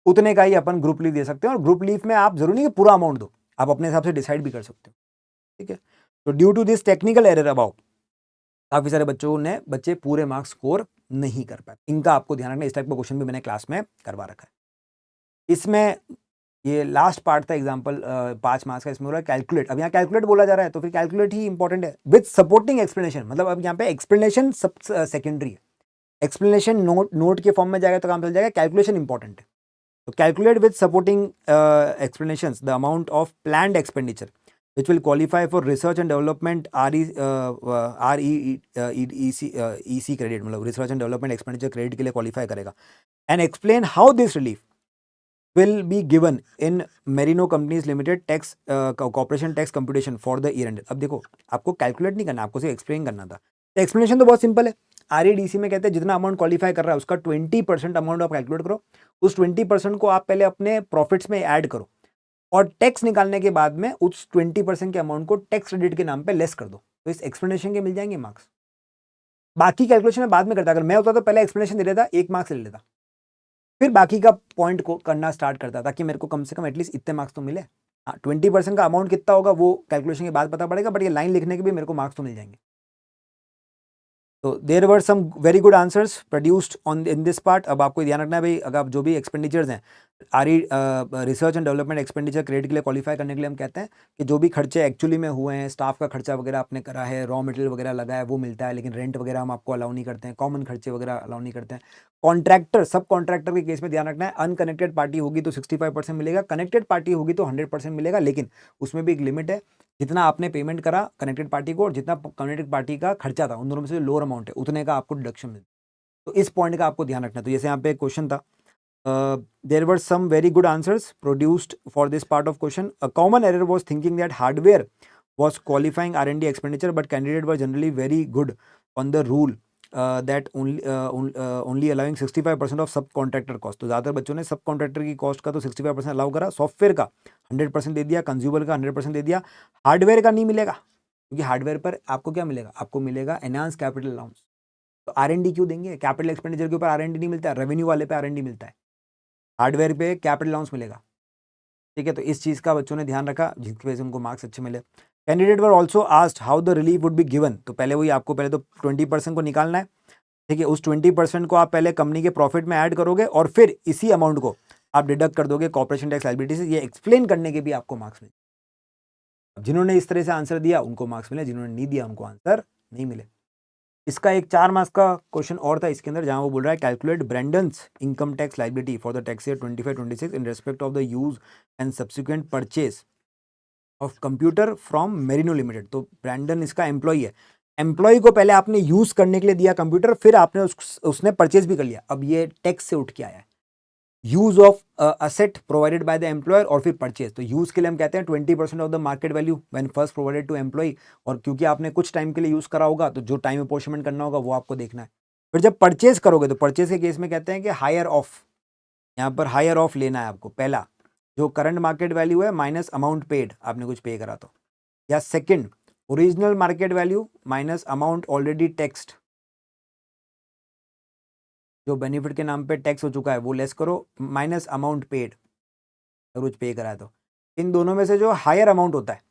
उतने का ही अपन ग्रुप लीव दे सकते हैं। और ग्रुप लीव में आप जरूरी नहीं कि पूरा अमाउंट दो, आप अपने हिसाब से डिसाइड भी कर सकते हो, ठीक है। तो due to this technical error about, काफ़ी सारे बच्चे पूरे मार्क्स स्कोर नहीं कर पाए। इनका आपको ध्यान रखना। इस टाइप का क्वेश्चन भी मैंने क्लास में करवा रखा है। इसमें ये लास्ट पार्ट था एग्जाम्पल 5 मार्क्स का, इसमें हो रहा है कैलकुलेट। अब यहाँ कैलकुलेट बोला जा रहा है तो फिर कैलकुलेट ही इंपॉर्टेंट है विद सपोर्टिंग एक्सप्लेनेशन। मतलब अब यहाँ पे एक्सप्लेनेशन सब सेकेंडरी है। एक्सप्लेनेशन नोट के फॉर्म में जाएगा तो काम चल जाएगा, कैलकुलेशन इंपॉर्टेंट है। तो calculate with supporting explanations the amount of planned expenditure which will qualify for research and development REEC credit, मतलब research and development expenditure credit के लिए qualify करेगा। and explain how this relief will be given in Merino Companies Limited tax corporation tax computation for the year end। अब देखो आपको कैलकुलेट नहीं करना, आपको सिर्फ एक्सप्लेन करना था। तो एक्सप्लेनेशन तो बहुत सिंपल है। REDC में कहते हैं जितना अमाउंट क्वालिफाई कर रहा है उसका 20% अमाउंट आप कैलकुलेट करो, उस 20% को आप पहले अपने प्रॉफिट्स में ऐड करो और टैक्स निकालने के बाद में उस 20% के अमाउंट को टैक्स क्रेडिट के नाम पे लेस कर दो। तो इस एक्सप्लेनेशन के मिल जाएंगे मार्क्स। बाकी कैलकुलेशन में बाद में करता। अगर मैं होता तो पहले एक्सप्लेनेशन दे देता, 1 मार्क्स ले लेता, फिर बाकी का पॉइंट को करना स्टार्ट करता ताकि मेरे को कम से कम एटलीस्ट इतने मार्क्स तो मिले। हाँ, 20% का अमाउंट कितना होगा वो कैलकुलेशन के बाद पता पड़ेगा, बट ये लाइन लिखने के भी मेरे को मार्क्स तो मिल जाएंगे। तो there were some very good answers produced on in this part. अब आपको ध्यान रखना है भाई, अगर आप जो भी एक्सपेंडिचर्स हैं research and development expenditure credit के लिए क्वालिफाई करने के लिए हम कहते हैं कि जो भी खर्चे एक्चुअली में हुए हैं, स्टाफ का खर्चा वगैरह आपने करा है, रॉ मटेरियल वगैरह लगा है वो मिलता है, लेकिन रेंट वगैरह हम आपको अलाउ नहीं करते हैं, कॉमन खर्चे वगैरह अलाउ नहीं करते हैं। कॉन्ट्रैक्टर सब कॉन्ट्रैक्टर के केस में ध्यान रखना है, अनकनेक्टेड पार्टी होगी तो 65% मिलेगा, कनेक्टेड पार्टी होगी तो 100% मिलेगा, लेकिन उसमें भी एक लिमिट है। जितना आपने पेमेंट करा कनेक्टेड पार्टी को और जितना कनेक्टेड पार्टी का खर्चा था, उन दोनों में से लोअर अमाउंट है उतने का आपको डिडक्शन मिलता है। तो इस पॉइंट का आपको ध्यान रखना है। तो जैसे यहाँ पे क्वेश्चन था, there were some very good answers produced for this part of question. A common error was thinking that hardware was qualifying R&D expenditure, but candidates were generally very good on the rule that only allowing 65% of subcontractor cost। तो ज़्यादातर बच्चों ने सब कॉन्ट्रैक्टर की कॉस्ट का तो 65% अलाउ करा, सॉफ्टवेयर का 100% दे दिया, कंज्यूमर का 100% दे दिया, हार्डवेयर का नहीं मिलेगा क्योंकि हार्डवेयर पर आपको क्या मिलेगा, आपको मिलेगा एनहांस कैपिटल अलाउंस। तो R&D क्यों देंगे, कैपिटल एक्सपेंडिचर के ऊपर R&D नहीं मिलता है, रेवेन्यू वाले पे R&D मिलता है, हार्डवेयर पे कैपिटल अलाउंस मिलेगा, ठीक है। तो इस चीज़ का बच्चों ने ध्यान रखा जिसकी वजह से उनको मार्क्स अच्छे मिले। Candidate were also asked how the relief would be given. तो पहले वही आपको पहले तो 20% को निकालना है, ठीक है। उस 20% को आप पहले कंपनी के प्रॉफिट में ऐड करोगे और फिर इसी अमाउंट को आप डिडक्ट कर दोगे कॉर्पोरेशन टैक्स लायबिलिटी से। ये एक्सप्लेन करने के भी आपको मार्क्स मिले। जिन्होंने इस तरह से आंसर दिया उनको मार्क्स मिले, जिन्होंने नहीं दिया उनको आंसर नहीं मिले। इसका एक 4 मार्क्स का क्वेश्चन और था इसके अंदर, जहां वो बोल रहा है calculate Brendan's income tax liability for the tax year 25-26 in respect of the use and subsequent purchase of computer from Merino limited. तो ब्रैंडन इसका एम्प्लॉय है, एम्प्लॉय को पहले आपने यूज करने के लिए दिया कंप्यूटर, फिर आपने उसने परचेज भी कर लिया। अब ये टैक्स से उठ के आया है, use of asset provided by the employer और फिर परचेज। तो यूज के लिए हम कहते हैं 20% of the market value when first provided to employ. और क्योंकि आपने कुछ टाइम के लिए यूज करा होगा तो जो टाइम अपोर्शनमेंट करना होगा वो आपको देखना है। फिर जब परचेज करोगे तो परचेज के केस में कहते हैं कि हायर ऑफ, यहाँ पर हायर ऑफ लेना है आपको। पहला जो करंट मार्केट वैल्यू है माइनस अमाउंट पेड, आपने कुछ पे करा तो, या second original market value minus amount already taxed, जो बेनिफिट के नाम पे टैक्स हो चुका है वो लेस करो, माइनस अमाउंट पेड अगर कुछ पे करा है तो। इन दोनों में से जो हायर अमाउंट होता है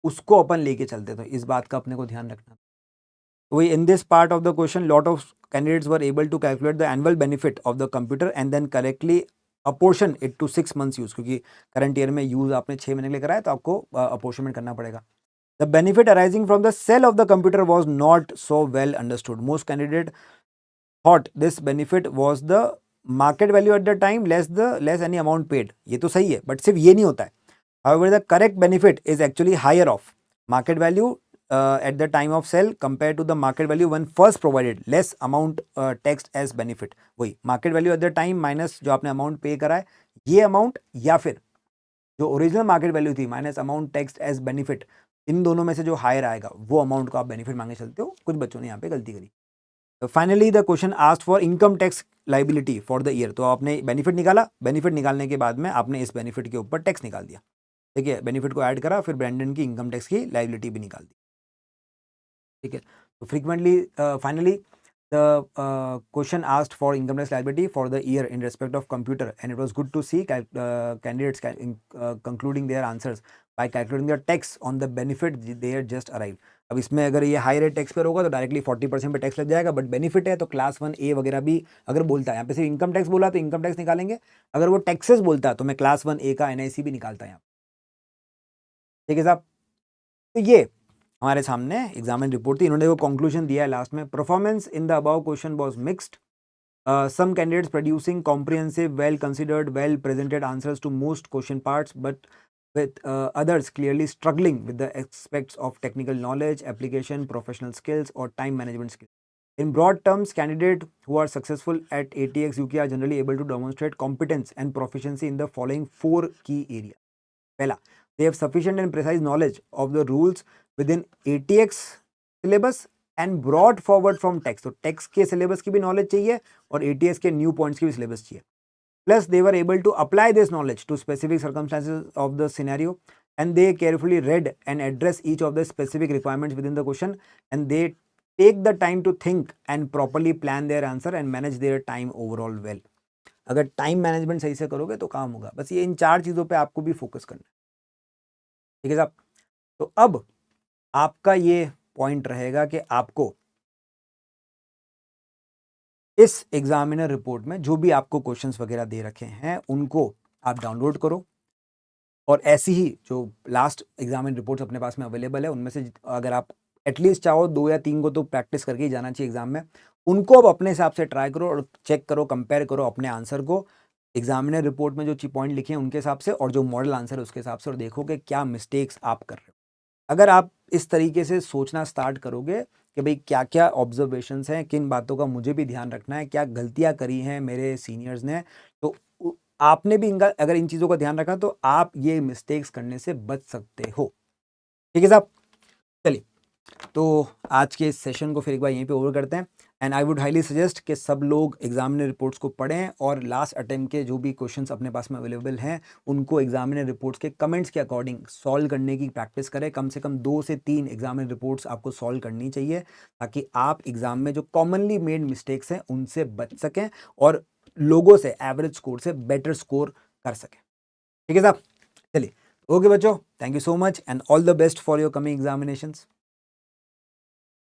उसको अपन लेके चलते। तो इस बात का अपने को ध्यान रखना। वही in this part of the question lot of candidates were able to calculate the annual benefit of the computer and then correctly apportion it to 6 months use, क्योंकि करंट ईयर में यूज आपने 6 महीने के लिए कराया तो आपको अपोर्शनमेंट करना पड़ेगा। The benefit arising from the sale of the computer was not so well understood. Most candidate thought this benefit was the market value at the time less any amount paid. ये तो सही है, बट सिर्फ ये नहीं होता है। However, the correct benefit is actually higher of market value at the time of sell compared to the market value when first provided less amount taxed as benefit. वही market value at the time minus जो आपने अमाउंट पे करा है ये अमाउंट, या फिर जो ओरिजिनल मार्केट वैल्यू थी minus amount taxed as benefit, इन दोनों में से जो हायर आएगा वो अमाउंट को आप बेनिफिट मांगे चलते हो। कुछ बच्चों ने यहाँ पे गलती करी। तो finally the question asked for income tax liability for the year. तो आपने बेनिफिट निकाला, बेनिफिट निकालने के बाद में आपने इस बेनिफिट के ऊपर टैक्स निकाल दिया, ठीक है, बेनिफिट को ऐड करा, फिर ब्रैंडन की इनकम टैक्स की लाइबिलिटी भी निकाल दी, ठीक है। तो frequently finally the question asked for income tax liability for the year in respect of computer, and it was good to see candidates concluding their answers by calculating the tax on the benefit they had just arrived. अब इसमें अगर ये हाई रेट टैक्स पर होगा तो डायरेक्टली 40% पे टैक्स लग जाएगा, बट बेनिफिट है तो क्लास 1A वगैरह भी अगर बोलता है, यहाँ पे सिर्फ इनकम टैक्स बोला तो इनकम टैक्स निकालेंगे, अगर वो टैक्सेस बोलता तो मैं क्लास 1A का NIC भी निकालता यहाँ, ठीक है साहब। तो ये हमारे सामने एग्जामिन रिपोर्ट थी। इन्होंने वो कंक्लूजन दिया है लास्ट में, performance in the above question was mixed, some candidates producing comprehensive, well considered, well presented answers to most question parts, but with others clearly struggling with the aspects of technical knowledge, application, professional skills, or time management skills. In broad terms, candidates who are successful at ATX UK are generally able to demonstrate competence and proficiency in the following 4 key areas. पहला, they have sufficient and precise knowledge of the rules within ATX syllabus and brought forward from text. तो टेक्स्ट के सिलेबस की भी नॉलेज चाहिए और एटीएस के न्यू पॉइंट्स की भी सिलेबस चाहिए। Plus they were able to apply this knowledge to specific circumstances of the scenario and they carefully read and address each of the specific requirements within the question and they take the time to think and properly plan their answer and manage their time overall well. अगर टाइम मैनेजमेंट सही से करोगे तो काम होगा। बस ये इन 4 चीज़ों पे आपको भी फोकस करना है, ठीक है साहब। तो अब आपका ये पॉइंट रहेगा कि आपको इस एग्जामिनर रिपोर्ट में जो भी आपको क्वेश्चंस वगैरह दे रखे हैं उनको आप डाउनलोड करो, और ऐसी ही जो लास्ट एग्जामिनर रिपोर्ट्स अपने पास में अवेलेबल है उनमें से अगर आप एटलीस्ट चाहो 2 या 3 को तो प्रैक्टिस करके ही जाना चाहिए एग्जाम में, उनको अब अपने हिसाब से ट्राई करो और चेक करो, कंपेयर करो अपने आंसर को एग्जामिनर रिपोर्ट में जो पॉइंट लिखे हैं उनके हिसाब से और जो मॉडल आंसर है उसके हिसाब से, और देखो कि क्या मिस्टेक्स आप कर रहे हो। अगर आप इस तरीके से सोचना स्टार्ट करोगे कि भाई क्या क्या ऑब्जर्वेशंस हैं, किन बातों का मुझे भी ध्यान रखना है, क्या गलतियां करी हैं मेरे सीनियर्स ने, तो आपने भी इनका अगर इन चीज़ों का ध्यान रखा तो आप ये मिस्टेक्स करने से बच सकते हो, ठीक है साहब। चलिए, तो आज के इस सेशन को फिर एक बार यहीं पे ओवर करते हैं and I would highly suggest कि सब लोग एग्जामिनर रिपोर्ट्स को पढ़ें और लास्ट अटेम्प्ट के जो भी क्वेश्चंस अपने पास में अवेलेबल हैं उनको एग्जामिनर रिपोर्ट्स के कमेंट्स के अकॉर्डिंग सॉल्व करने की प्रैक्टिस करें। कम से कम 2 से 3 एग्जामिनर रिपोर्ट्स आपको सॉल्व करनी चाहिए ताकि आप एग्जाम में जो कॉमनली मेड मिस्टेक्स हैं उनसे बच सकें और लोगों से एवरेज स्कोर से बेटर स्कोर कर सकें, ठीक है साहब। चलिए, ओके बच्चों, thank you so much and all the best for your coming examinations.